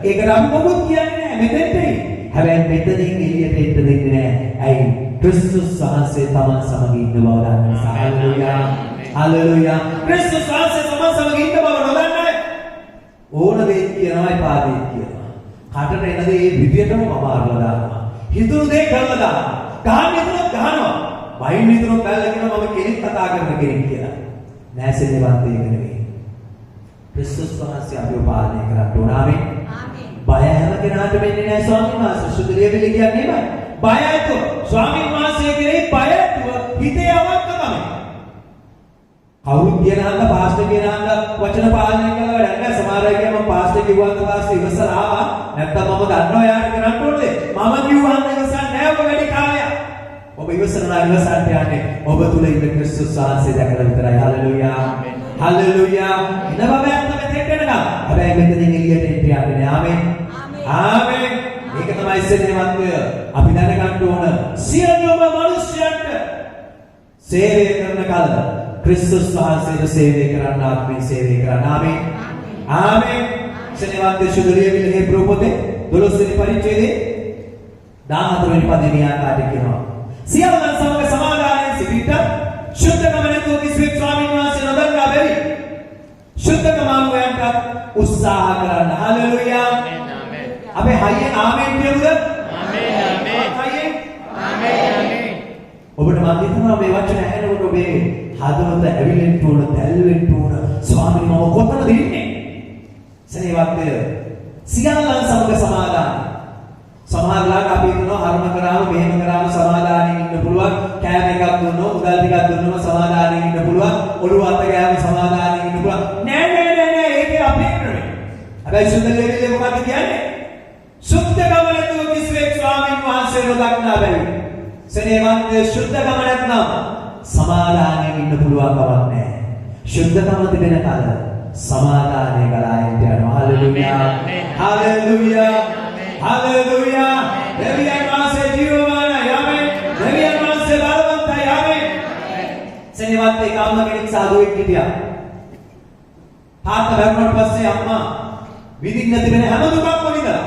ඒකට අපි මොකුත් කියන්නේ නැහැ මෙතෙන්ටයි. හැබැයි මෙතනින් එළියට එන්න දෙන්නේ නැහැ. ඇයි? ක්‍රිස්තුස් වහන්සේ තමන් සමග ඉන්න බව දන්න නිසා. හලෙලූයා. හලෙලූයා. ක්‍රිස්තුස් වහන්සේ තමන් සමග ඉන්න බව නොදන්නේ ඕන දේ කියනවා එපා දේ කියනවා. කටට එන දේ ඒ විදියටම අමාරුව දානවා. හිතුණු දේ කරලා දානවා. ගහන්න හිතුනොත් ගහනවා. වයින් හිතුනොත් බැලලා කියනවා මම කෙනෙක් කතා කරන කෙනෙක් කියලා. නැසෙන්නවත් ඒක නෙවෙයි. ක්‍රිස්තුස් වහන්සේ අපිව පාලනය කරන්න ඕන. ආමෙන්. ආමෙන්. බය හැම කෙනාට වෙන්නේ නැහැ ස්වාමීන් වහන්සේ. සුදුලියවිලි කියන්නේ එහෙමයි. බය ඇතුව ස්වාමීන් වහන්සේ කෙරෙහි බය ඇතුව හිතේ අවංකකම. කවුරුත් කියන හන්ද පාස්ටර් කියන හන්ද වචන පාලනය කළා වැඩක් නැහැ. සමහර අය කියනවා පාස්ටර් කිව්වන්ට පස්සේ ඉවසලා ආවා. නැත්තම් මම දන්නවා යාට කරන්න ඕනේ. මම කිව්වන්ට ඉවසන්නේ නැහැ ඔබ වැඩි කාලයක්. ඔබ ඉවසනවා ඉවසන්ට යන්නේ ඔබ තුල ඉන්න ක්‍රිස්තුස් වහන්සේ දැකලා විතරයි. හලෙලූයා. හලෙලූයා. ඉන්න බබ ඇත්ත මෙතෙන්ට එනවා. හැබැයි මෙතනින් එළියට එන්න යන්නේ. ආමෙන්. ආමෙන්. ඒක තමයි සෙනෙහවත්ය. අපි දැනගන්න ඕන සියලුම මිනිස්යන්ට සේවය කරන කල ක්‍රිස්තුස් වහන්සේට සේවය කරන්න ආත්මයෙන් සේවය කරන්න. ආමෙන්. ආමෙන්. සෙනෙහවත්ය සුදුලියවිලි හේබ්‍රෝ පොතේ 12 වෙනි පරිච්ඡේදයේ 14 වෙනි පදේ මේ ආකාරයට කියනවා. සියලුන් සමග සමාදානයෙන් සිටිට ශුද්ධකම නැතුව කිසිවෙක් ස්වාමීන් වහන්සේ නොදන්නා බැරි ශුද්ධකම අනුවයන්ට උත්සාහ කරන්න. හලෙලූයා. ආමෙන්. අපි හයියෙන් ආමෙන් කියමුද? ආමෙන්. ආමෙන්. හයියෙන් ආමෙන්. ආමෙන්. ඔබට මම හිතනවා මේ වචන ඇහෙනකොට ඔබේ හදවත ඇවිලෙන්න ඕන, දැල්වෙන්න ඕන. ස්වාමීන් මම කොතනද ඉන්නේ? සෙනෙහවත්ය සියල්ලන් සමග සමාදාන. සමහරලාට අපි හිතනවා හර්ම කරාම මෙහෙම කරාම සමාදානෙන් ඉන්න පුළුවන්. කෑම එකක් දුන්නොත් උදල් ටිකක් දුන්නොත් සමාදානෙන් ඉන්න පුළුවන්. ඔළුව අත ගෑම සමාදානෙන් ඉන්න පුළුවන්. නෑ ඒකේ අපේ නෙමෙයි. හැබැයි සුද්ධ ලෙවිලේ මොකක්ද කියන්නේ? සුද්ධකම නැතුව කිසිවෙක් ස්වාමීන් වහන්සේ නොදක්නා බැරි. සෙනෙහවත්ය සුද්ධකම නැත්නම් සමාදානෙන් ඉන්න පුළුවන් බවක් නෑ. සුද්ධකම තිබෙන කල සමාදානය ගලා යනවා. හලෙලූයා. හලෙලූයා. හලෙලූයා. දෙවියන් වහන්සේ ජීවමානයි. ආමෙන්. දෙවියන් වහන්සේ බලවන්තයි. ආමෙන්. සෙනෙහවත් එක අම්මා කෙනෙක් සාදුවෙක් හිටියා. තාත්තා මැරුණාට පස්සේ අම්මා විඳින්න තිබෙන හැම දුකක්ම විඳලා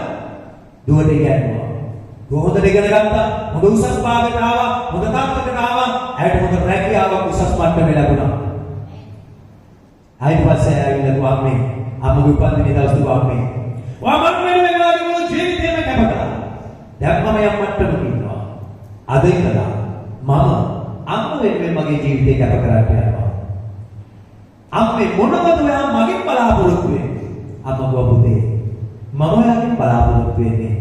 දුවට ඉගෙනුවා. දුව හොඳට ඉගෙන ගත්තා. හොඳ උසස් භාගයට ආවා. හොඳ තාත්තකට ආවා. ඇයට හොඳ රැකියාවක් උසස් මට්ටමේ ලැබුණා. ආයෙත් පස්සේ ආවිල්ලා කිව්වා අම්මේ අම්මගේ උපන්දිනේ දවස් තුන අම්මේ. ඔයා මට වෙනුවෙන් වාගේ මුළු ජීවිතේම කැප කරා. දැන් මම යම් මට්ටමක ඉන්නවා. අද ඉඳලා මම අම්ම වෙනුවෙන් මගේ ජීවිතේ කැප කරන්න යනවා. අම්මේ මොනවද ඔයා මගෙන් බලාපොරොත්තු වෙන්නේ? අම්මා ගෝ පුතේ මම ඔයාගෙන් බලාපොරොත්තු වෙන්නේ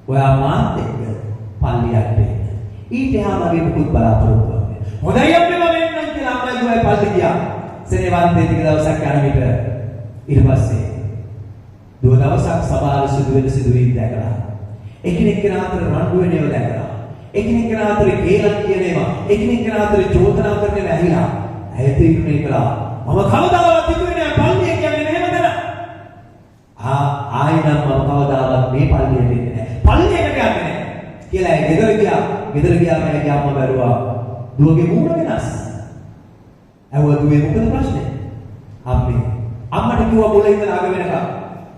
ඔයා මාත් එක්ක පල්ලියට එන්න. ඊට එහා මගේ මුකුත් බලාපොරොත්තු වෙන්නේ. හොඳයි අපේ මම එන්නම් කියලා අම්මයි දුවයි පල්ලි ගියා. සෙනෙවන්තේ ටික දවසක් යන විට ඊට පස්සේ දුව දවසක් සභාවේ සිදුවීම් දැකලා එකිනෙක කෙනා අතර රණ්ඩු වෙනව දැකලා එකිනෙක කෙනා අතර කේලම් කියන ඒවා එකිනෙක කෙනා අතර චෝදනා කරන ඒවා ඇහිලා ඇය තීරණය කළා මම කවදාවත් හිතුවේ නෑ පල්ලිය කියන්නේ මෙහෙම දෙන. ආයෙනම් මම කවදාවත් මේ පල්ලියට එන්නේ නෑ. පල්ලියට යන්නේ නෑ කියලා ඇය ගෙදර ගියා. ගෙදර ගියාම ඇගේ අම්මා බැලුවා දුවගේ මූණ වෙනස්. ඇහුවා දුවේ මොකද ප්‍රශ්නේ? අම්මට කිව්වා මුල ඉඳලා අග වෙනකම්.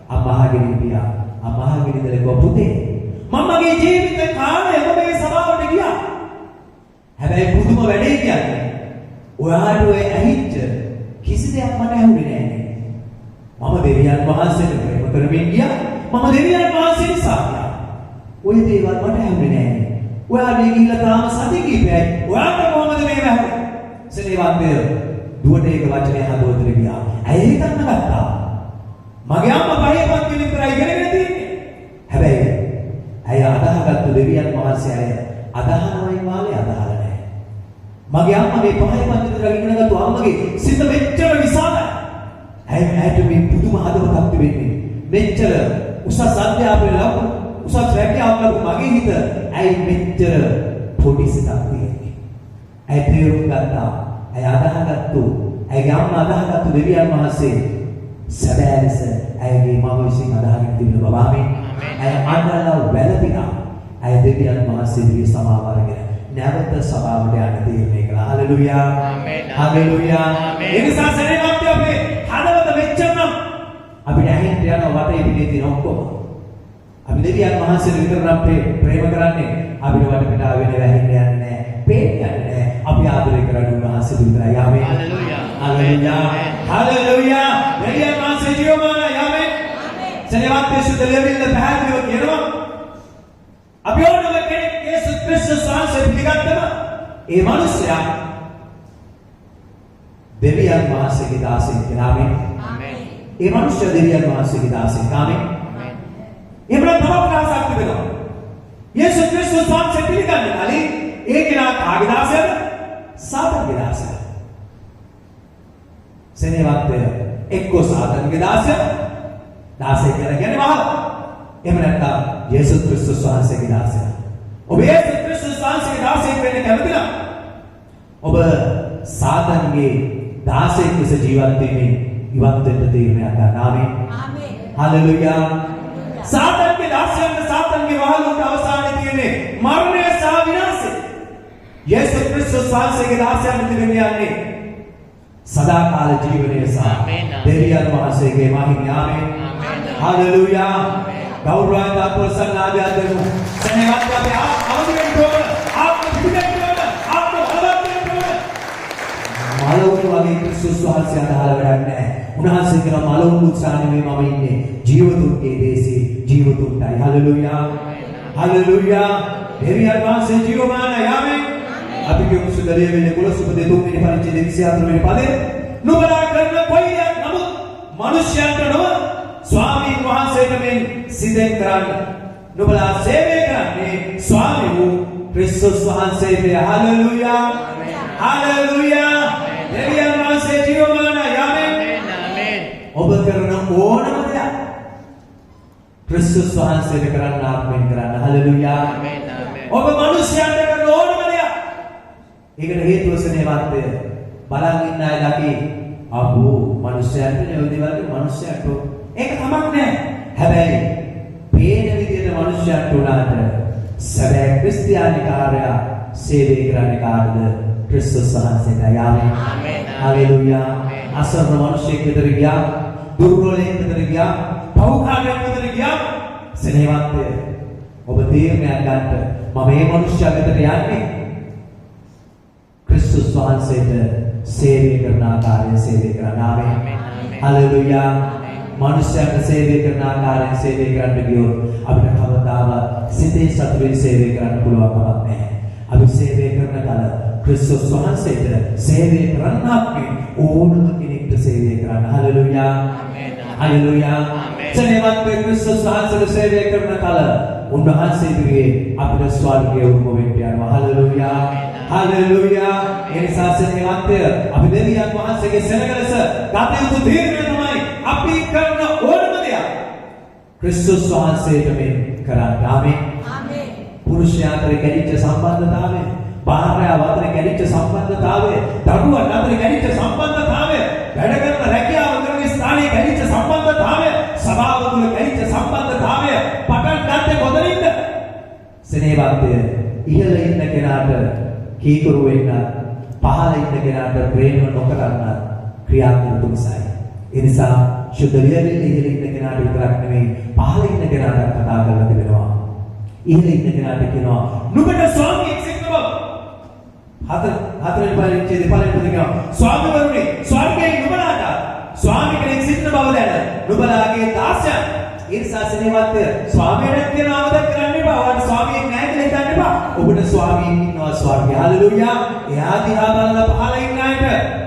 අම්මා අහගෙන ඉඳියා. අම්මා අහගෙන ඉඳලා කිව්වා පුතේ මමගේ ජීවිත කාලයම මේ සභාවට ගියා. හැබැයි පුදුම වැඩේ කියන්නේ ඔයාට ඔය ඇහිච්ච කිසි දෙයක් මට ඇහුනේ නෑනේ. මම දෙවියන් වහන්සේට ප්‍රේම කරමින් ගියා. මම දෙවියන් වහන්සේ නිසා ගියා. ඔය දේවල් මට ඇහුනේ නෑනේ. ඔයා මේ ගිහිල්ලා තාම සතිය කීපයයි. ඔයාට කොහොමද මේ ඇහුනේ? සෙනෙවන්තය දුවට ඒක වචනේ හදවතට ගියා. ඇයි හිතන්න ගත්තා? මගේ අම්මා පහේ පන්ති විතරයි ඉගෙනගෙන තියෙන්නේ. හැබැයි ඇය අදහගත්තු දෙවියන් වහන්සේ ඇය අදහනවයි වාලේ අදහලා නැහැ. මගේ අම්මා මේ පහේ පන්ති විතර ඉගෙනගත්තු අම්මගේ සිත මෙච්චර විශාලයි. ඇයට මේ පුදුම හදවතක් තිබෙන්නේ. මෙච්චර උසස් අධ්‍යාපනය ලැබුණු උසස් රැකියාවක් ලැබුණු මගේ හිත ඇයි මෙච්චර පොඩි සිතක් තියෙන්නේ. ඇය තේරුම් ගත්තා. ඇය අදහගත්තු ඇයගේ අම්මා අදහගත්තු දෙවියන් වහන්සේ සැබෑ ලෙස ඇයගේ මව විසින් අදහගෙන තිබෙන බබාමේ ඇය අඬලා වැළපිනා. ඇය දෙවියන් වහන්සේ දිවි සමාව අරගෙන නැවත සභාවට යන්න තීරණය කළා. Hallelujah ආමේන් hallelujah. ඒ නිසා සෙනෙහවත් අපේ හදවත මෙච්චර නම් අපිට ඇහින්ට යන වටේ පිටේ තියෙන ඔක්කොම අපි දෙවියන් වහන්සේ විතර නම් ප්‍රේම කරන්නේ. අපිට වටපිටාව වෙන වැහින්න යන්නේ නැහැ. පේන්නේ නැහැ. අපි ආදරය කරන උන්වහන්සේ විතරයි. ආමේන් හලෙලූයා හලෙලූයා හලෙලූයා. දෙවියන් වහන්සේ ජීවමානයි. ආමේන් සෙනෙහවත් සුද්ධ ලෙවිල්ල පැහැදිලිව කියනවා අපි ඕනම කෙනෙක් යේසුස් ක්‍රිස්තුස් වහන්සේ පිළිගත්තම ඒ මිනිසයා දෙවියන් වහන්සේගේ දාසයෙක් කියලා. ආමේන් ආමේන්. ඒ මිනිසයා දෙවියන් වහන්සේගේ දාසයෙක්. ආමේන් ආමේන්. එහෙම තව ප්‍රාසක් තිබෙනවා. යේසුස් ක්‍රිස්තුස් වහන්සේ පිළිගන්න කලින් ඒ කෙනා කාගේ දාසයද? සාතන්ගේ දාසයද? සෙනෙහවත් එක්කෝ සාතන්ගේ දාසය දාසය කියලා කියන්නේ මහල්. එහෙම නැත්නම් යේසුස් ක්‍රිස්තුස් වහන්සේගේ දාසය. ඔබ යේසුස් ක්‍රිස්තුස් වහන්සේගේ දාසයෙක් වෙන්න කැමති නම් ඔබ සාතන්ගේ දාසයෙක් ලෙස ජීවත් වෙමින් ඉවත් වෙන්න තීරණයක් ගන්න. ආමේන් ආමේන් හලෙලූයා. සාතන්ගේ දාසයන්ට සාතන්ගේ වහලුන්ට අවසානයේ තියෙන්නේ මරණය සහ විනාශය. යේසුස් ක්‍රිස්තුස් වහන්සේගේ දාසයන්ට තිබෙන්නේ සදාකාල ජීවනය සහ දෙවියන් වහන්සේගේ මහිමය. ආමේන් හලෙලූයා. ගෞරවයෙන් අපොසන්නාදී අදමු. සෙනෙහවත් අපි අවදිවෙන්න ඕන. ආත්ම පිටේට ඕන. ආත්ම බලවත් වෙන්න ඕන. මලවුන් වගේ ක්‍රිස්තුස් වහන්සේ අදහලා වැඩක් නැහැ. උන්වහන්සේ කියන මලවුන් උත්සාහනේ මම ඉන්නේ ජීවතුන්ගේ දේශේ ජීවතුන්ටයි. Hallelujah hallelujah. දෙවියන් වහන්සේ ජීවමානයි. ආමේන්. අපි කියමු සුදලිය වෙන්නේ කුල සුපදේ 3 වෙනි පරිච්ඡේදයේ 24 වෙනි පදේ. නුඹලා කරන කොයියක් නමුත් මිනිස්යන්ට නොව ස්වාමීන් වහන්සේට මෙන් සිදෙන් කරන්න. නුඹලා සේවය කරන්නේ ස්වාමී වූ ක්‍රිස්තුස් වහන්සේට. Hallelujah hallelujah. දෙවියන් වහන්සේ ජීවමානයි. ආමේන් ආමේන්. ඔබ කරන ඕනම දෙයක් ක්‍රිස්තුස් වහන්සේට කරන්න ආත්මෙන් කරන්න. හලෙලූයා ආමේන් ආමේන්. ඔබ මිනිස්යන්ට කරන ඕනම දෙයක් ඒකට හේතුව සෙනෙහවත්ය. බලන් ඉන්න අය දකි අපෝ මිනිස්යන්ට නෙවෙයිවලු මිනිස්යන්ට ඒක කමක් නැහැ. හැබැයි පේන විදිහට මිනිස්යන්ට උනාට සැබෑ ක්‍රිස්තියානිකාරයා සේවය කරන්නේ කාටද? ක්‍රිස්තුස් වහන්සේට. ආමේන් හලෙලූයා. අසරණ මිනිසෙක් විතර ගියා, දුර්වලයෙක් විතර ගියා, පෞකාරයෙක් විතර ගියා. සෙනෙහවත්ය ඔබ තීරණයක් ගන්න. මම මේ මිනිස්යා විතර යන්නේ ක්‍රිස්තුස් වහන්සේට සේවය කරන ආකාරයෙන් සේවය කරන්න. ආමේන්. හලෙලූයා. මනුෂ්‍යයන්ට සේවය කරන ආකාරයෙන් සේවය කරන්න ගියොත් අපිට කවදාවත් සිතේ සතුටින් සේවය කරන්න පුළුවන් කමක් නැහැ. අපි සේවය කරන කල ක්‍රිස්තුස් වහන්සේට සේවය කරන්නක් ඕනම කෙනෙක්ට සේවය කරන්න. හලෙලූයා. හලෙලූයා. සෙනෙවත් ක්‍රිස්තුස් වහන්සේට සේවය කරන කල උන්වහන්සේ ඉදිරියේ අපිට ස්වර්ගයේ උරුම වෙන්න යනවා. හලෙලූයා. හලෙලූයා. ඒ නිසා සෙනෙවත් අපි දෙවියන් වහන්සේගේ සෙනගලස ගත යුතු තීරණය තමයි අපි කරන ඕනම දෙයක් ක්‍රිස්තුස් වහන්සේට මෙන් කරන්න. ආමේන්. ආමේන්. පුරුෂයා අතර කැඩිච්ච සම්බන්ධතාවය, භාර්යාව අතර කැඩිච්ච සම්බන්ධතාවය, දරුවන් අතර කැඩිච්ච සම්බන්ධතාවය, වැඩ කරන රැකියාව කරන ස්ථානයේ කැඩිච්ච සම්බන්ධතාවය, සභාව තුළ කැඩිච්ච සම්බන්ධතාවය පටන් ගත්තේ කොතනින්ද? සෙනෙහවත්ය ඉහළ ඉන්න කෙනාට කීකරු වෙන්න, පහළ ඉන්න කෙනාට ප්‍රේම නොකරන්න ක්‍රියාත්මක නිසායි. ඒ නිසා ශුද්ධ වියලෙ ඉහළ ඉන්න කෙනාට විතරක් නෙමෙයි පහළ ඉන්න කෙනාට කතා කරලා තිබෙනවා. ඉහළ ඉන්න කෙනාට කියනවා නුඹට ස්වාමියෙක් සිටින බව. හතරේ පරිච්ඡේදයේ පළවෙනි කියනවා ස්වාමිවරුනි ස්වර්ගයේ නුඹලාට ස්වාමි කෙනෙක් සිටින බව දැන නුඹලාගේ දාසයන්. ඒ නිසා සෙනෙහවත්ය ස්වාමියෙක් කියනවා අවදක් කරන්න එපා. ඔයාලට ස්වාමියෙක් නැහැ කියලා හිතන්න එපා. ඔබට ස්වාමියෙක් ඉන්නවා ස්වර්ගයේ. හලෙලූයා. එයා දිහා බලලා පහළ ඉන්න අයට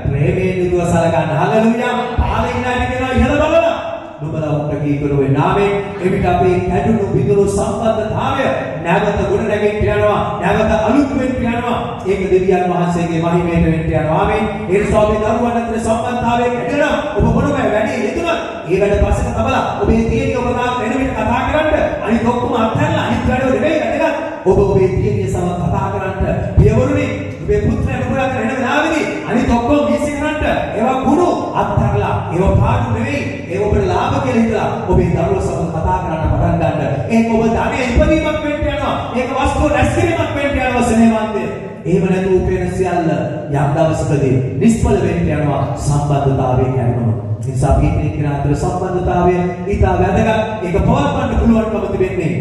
ප්‍රේමයෙන් යුතුව සලකන්න. හලෙලූයා. පහළ ඉන්න අයට කියනවා ඉහළ බලලා නුඹලා උන්ට කීකරු වෙන්න. ආමේන්. එවිට අපේ කැඩුණු බිඳුණු සම්බන්ධතාවය නැවත ගොඩ නැගෙන්න යනවා. නැවත අලුත් වෙන්න යනවා. ඒක දෙවියන් වහන්සේගේ මහිමයට වෙන්න යනවා. ආමේන්. ඒ නිසා ඔබේ දරුවන් අතර සම්බන්ධතාවය කැඩෙනවා. ඔබ මොනම වැඩි යෙදුණත් ඒ වැඩ පස්සට තබලා ඔබේ තියෙන ඔබ ගාව වෙන විදිහට කතා කරන්න අනිත් ඔක්කොම අත්හැරලා අනිත් වැඩ නෙවෙයි වැඩගත්. ඔබ ඔබේ තියෙන සම කතා කරන්න පියවරුනි ඔබේ පුත්‍රයා නුඹලා කරන වෙලාවෙදී අනිත් ඔක්කොම මිස් කරන්න ඒවා කුණු අත්හැරලා ඒවා පාඩු නෙවෙයි ඒ ඔබට ලාභ කියලා හිතලා ඔබේ දරුවෝ සමග කතා කරන්න පටන් ගන්න. ඒක ඔබ ධනෙ ඉපදීමක් වෙන්න යනවා. ඒක වස්තුව රැස් කිරීමක් වෙන්න යනවා සෙනෙහවන්තය. එහෙම නැතුව උපේන සියල්ල යම් දවසකදී නිෂ්ඵල වෙන්න යනවා සම්බන්ධතාවයෙන් යනවා. ඒ නිසා අපි එකිනෙකා අතර සම්බන්ධතාවය ඊට වැදගත්. ඒක පවත්වන්න පුළුවන්කම තිබෙන්නේ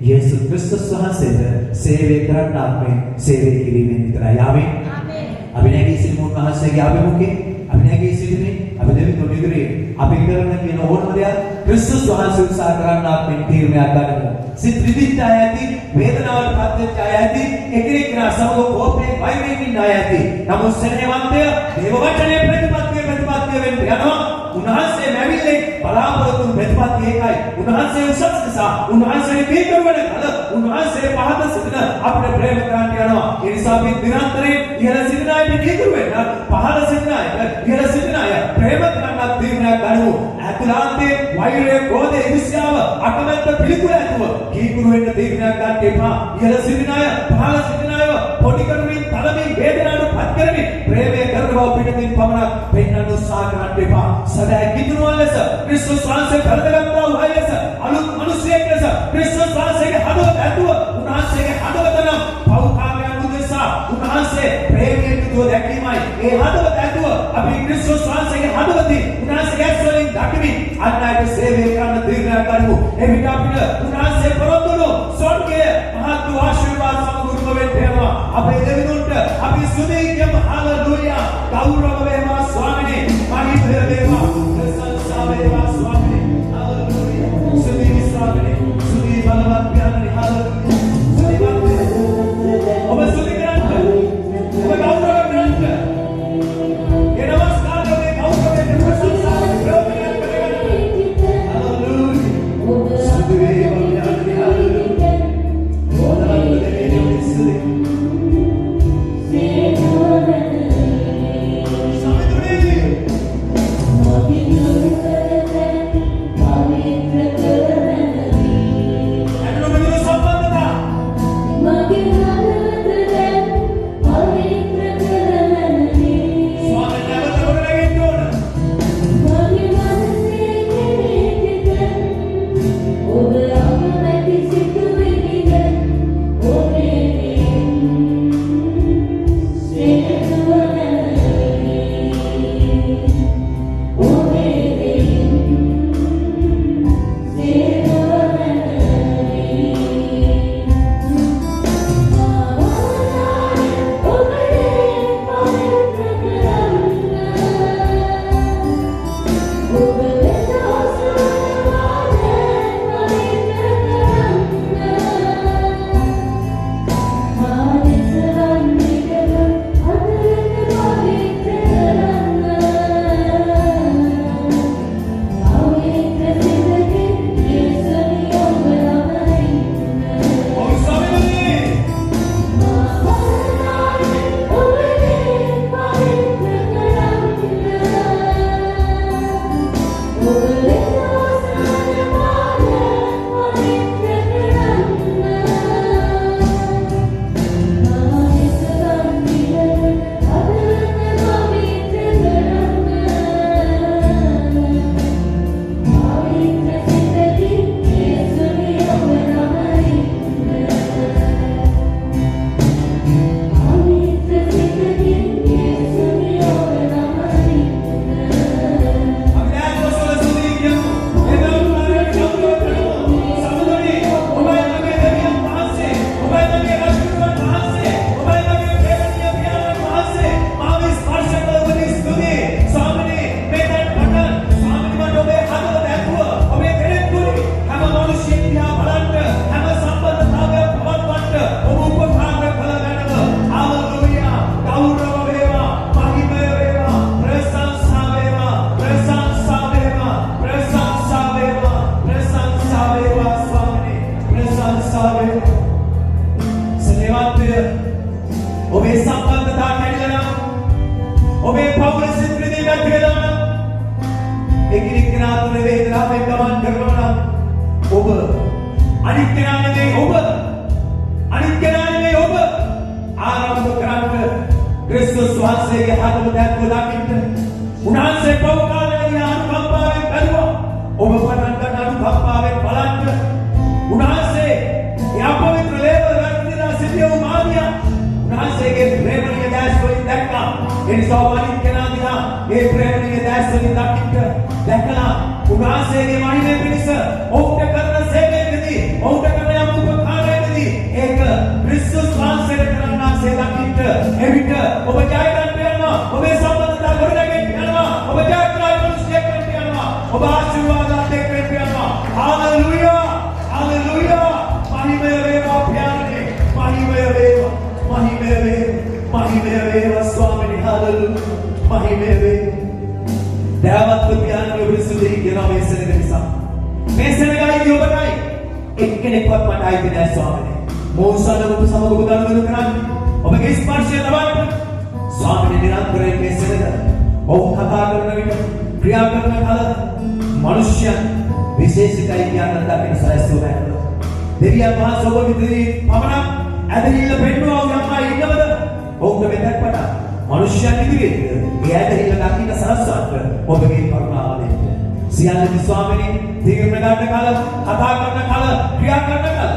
යේසුස් ක්‍රිස්තුස් වහන්සේට සේවය කරන්න ආත්මේ සේවය කිරීමෙන් විතරයි. ආමේන්. අපි නැගී සිටිමු වහන්සේගේ අභිමුඛේ. අපි නැගී සිටින්නේ අපි දෙවිතුන් ඉදිරියේ අපි කරන කියන ඕනම දෙයක් ක්‍රිස්තුස් වහන්සේ උත්සාහ කරන්න ආත්මෙන් තීරණයක් ගන්නමු. සිත ත්‍රිවිධ ඇති වේදනාවට පත්වෙච්ච අය ඇති එකිනෙකා සමග කෝපයෙන් වෛරයෙන් ඉන්න අය ඇති. නමුත් සෙනෙහවන්තය දේව වචනේ ප්‍රතිපත්තිය වෙන්න යනවා. උන්වහන්සේ මැවිලේ බලාපොරොත්තු ප්‍රතිපත්තිය ඒකයි. උන්වහන්සේ උසස් නිසා උන්වහන්සේ කීකරු වෙන කල උන්වහන්සේ පහත සිටින අපිට ප්‍රේම කරන්න යනවා. ඒ නිසා අපි නිරන්තරයෙන් ඉහළ සිටින අයට කීකරු වෙන්න, පහළ සිටින අයට ඉහළ සිටින අය ප්‍රේම කරන්න තීරණයක් ගනිමු. අතුලාන්තේ වෛරය, ක්‍රෝධය, ඊර්ෂ්‍යාව, අකමැත්ත පිළිකුල ඇතුව කීකරු වෙන්න තීරණයක් ගන්න එපා. ඉහළ සිටින අය, පහළ සිටින අය පොඩි කරමින්, තරමින්, වේදනාවට පත් කරමින් ප්‍රේමය කරන බව පිටින් පමණක් පෙන්වන්න උත්සාහ කරන්න එපා. සදා කිතුනුවල් ලෙස ක්‍රිස්තුස් වහන්සේ කරදගත්තා වූ අය ලෙස අලුත් මිනිසෙක් ලෙස ක්‍රිස්තුස් වහන්සේගේ හදවත ඇතුව උන්වහන්සේගේ හදවත නම් පෞකාරයන් උදෙසා උන්වහන්සේ ප්‍රේමයෙන් යුතුව දැකීමයි. ඒ හදවත ඇතුව අපි ක්‍රිස්තුස් වහන්සේගේ හදවතින් උන්වහන්සේගේ ඇස්වලින් දකිමින් අන්‍යයට සේවය කරන්න තීරණයක් ගනිමු. එවිට අපිට උන්වහන්සේ පොරොන්දුණු ස්වර්ගයේ මහත් වූ ආශිර්වාද සමග උරුම වෙන්න යනවා. අපේ දෙවියන්ට අපි ස්තුති කියමු. හලෙලූයා. ගෞරව වේවා ස්වාමිනේ. මහිම වේවා. ප්‍රශංසා වේවා ස්වාමිනේ. හලෙලූයා. ස්තුති ස්වාමිනේ. ස්තුති බලවත් පියාණනි. හලෙලූයා. ඔබ ස්තුති කරන්න. ඔබ ගෞරව කරන්න. ඒ නමස්කාර වේ ගෞරවයෙන් ප්‍රශංසාවෙන් ප්‍රෝපණය කරගන්න. හලෙලූයා. ස්තුති වේවා පියාණනි. හලෙලූයා. ඕනනම් දෙවියන් ස්තුති. ඔබේ පවුල සිත්‍රි දෙයක් වෙනවා නම් එකිනෙක කෙනා තුළ වේදනාවෙන් ගමන් කරනවා නම් ඔබ අනිත් කෙනා නෙවෙයි ඔබ ආරම්භ කරන්න ක්‍රිස්තුස් වහන්සේගේ හදවත දැක්ව දකින්න උන්වහන්සේ පෞකාලයේ අනුකම්පාවෙන් බැලුවා ඔබ පටන් ගන්න අනුකම්පාවෙන් බලන්න උන්වහන්සේ ඒ අපවිත්‍ර ලේවල වැටෙනා සිටියු මානියා උන්වහන්සේගේ ප්‍රේමණීය දැස් වලින් දැක්කා ඒ නිසා අනිත් කෙනා දිහා ඒ ප්‍රේමණීය දැස් වලින් දැකලා උන්වහන්සේගේ මහිමේ පිණිස ඔවුන්ට කරන සේවයකදී ඔවුන්ට කරන යම් උපකාරයකදී ඒක ක්‍රිස්තුස් වහන්සේට කරන්නාසේ දකින්න එවිට ඔබ ජය ගන්න යනවා ඔබේ සම්බන්ධතා ගොඩනැගෙන යනවා ඔබ ජයග්‍රහී මිනිසෙක් වෙන්න යනවා ඔබ ආශිර්වාදات එක්ක යනවා හාලෙලූයා හාලෙලූයා මහිමය වේවා පියාණනි මහිමය වේවා ස්වාමීනි හාලෙලූයා මහිමය වේවා දයාවත් පියාණනි ඔබ සුදුයි කියනවා මේ සෙනග නිසා මේ සෙනගයි ඔබටයි එක්කෙනෙක්වත් මට ආයිත් නෑ ස්වාමීනි මෝසල ඔබ සමග ඔබ ගනුදෙනු කරන්නේ ඔබගේ ස්පර්ශය ලබන්න ස්වාමීනි නිරන්තරයෙන් මේ සෙනග ඔව් කතා කරන විට ක්‍රියා කරන කල මනුෂ්‍යයන් විශේෂිතයි කියන දකින සැලසුම නැහැ දෙවියන් වහන්සේ ඔබ විදිහේ පමණක් ඇදහිල්ල පෙන්වුවා යම්මයි ඉන්නවද ඔවුන්ට මෙතක් පටන් මනුෂ්‍යයන් ඉදිරියේ ඒ ඇදහිල්ල දකින්න සලස්වන්න ඔබගේ කරුණාව දෙන්න සියල්ලම ස්වාමීනි තීරණ ගන්න කල කතා කරන කල ක්‍රියා කරන කල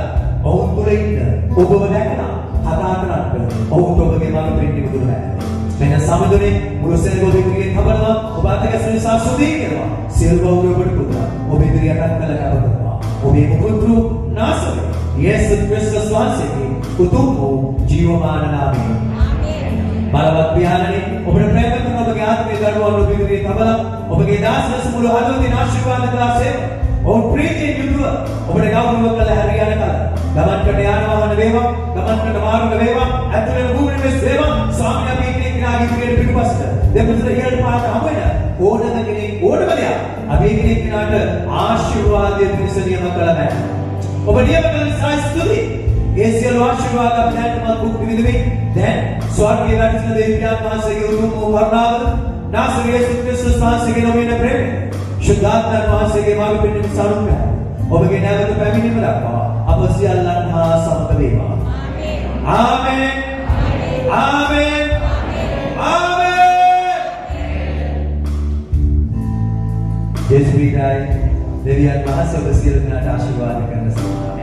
ඔවුන් තුළ ඉන්න ඔබව දැකලා කතා කරන්න ඔවුන්ට ඔබගේ මඟ පෙන්වීම දුර නැහැ මෙන්න සමදුනේ මුළු සෙනග ඔබ ඉදිරියේ තබනවා ඔබ අතගැසෙන නිසා සුදී කරනවා සියලු බෞද්ධ ඔබට පුදා ඔබ ඉදිරියට කළ කරනවා ඔබේ පුත්‍රු නාසරේ යේසුස් ක්‍රිස්තුස් වහන්සේගේ උතුම් වූ ජීවමාන නාමයෙන් ආමේන් බලවත් පියාණනි ඔබට ප්‍රේම කරන ඔබගේ ආත්මීය දරුවන් ඔබ ඉදිරියේ තබලා ඔබගේ දාසයන් මුළු හදවතින් ආශිර්වාද කළාසේ ඔවුන් ප්‍රීතියෙන් යුතුව ඔබට ගෞරව කළ හැරියන කල ගමන් කරන යානවාහන වේවා ගමන් කරන මාර්ග වේවා ඇතුළේ භූමියේ මෙස් වේවා ස්වාමීන් අපි එක්කෙනාගේ ඉදිරියට පිටපස්සට දෙපසට ඉහළට පාට හමු වෙන ඕනම කෙනෙක් ඕනම දෙයක් අපි එක්කෙනාට ආශිර්වාදයේ පිණිස නියම කළ නැහැ ඔබ නියම කළ නිසා ස්තුතියි ඒ සියලු ආශිර්වාද අපට භුක්ති විඳින්න දැන් ස්වර්ගයේ වැඩ සිටින දෙවියන් වහන්සේගේ උතුම් වූ වර්ණාව නාසරේ යේසුස් ක්‍රිස්තුස් වහන්සේගේ නමයෙන් ප්‍රේම ශුද්ධාත්මා වහන්සේගේ මාර්ග පෙන්වීම සරුම්ය ඔබගේ නැවත පැමිණීම දක්වා අප සියල්ලන් හා සමග වේවා ආමේන් ආමේන් ආමේන් ජේසුස් දෙවියන් වහන්සේ ඔබ සියලු දෙනාට ආශිර්වාද කරනසේක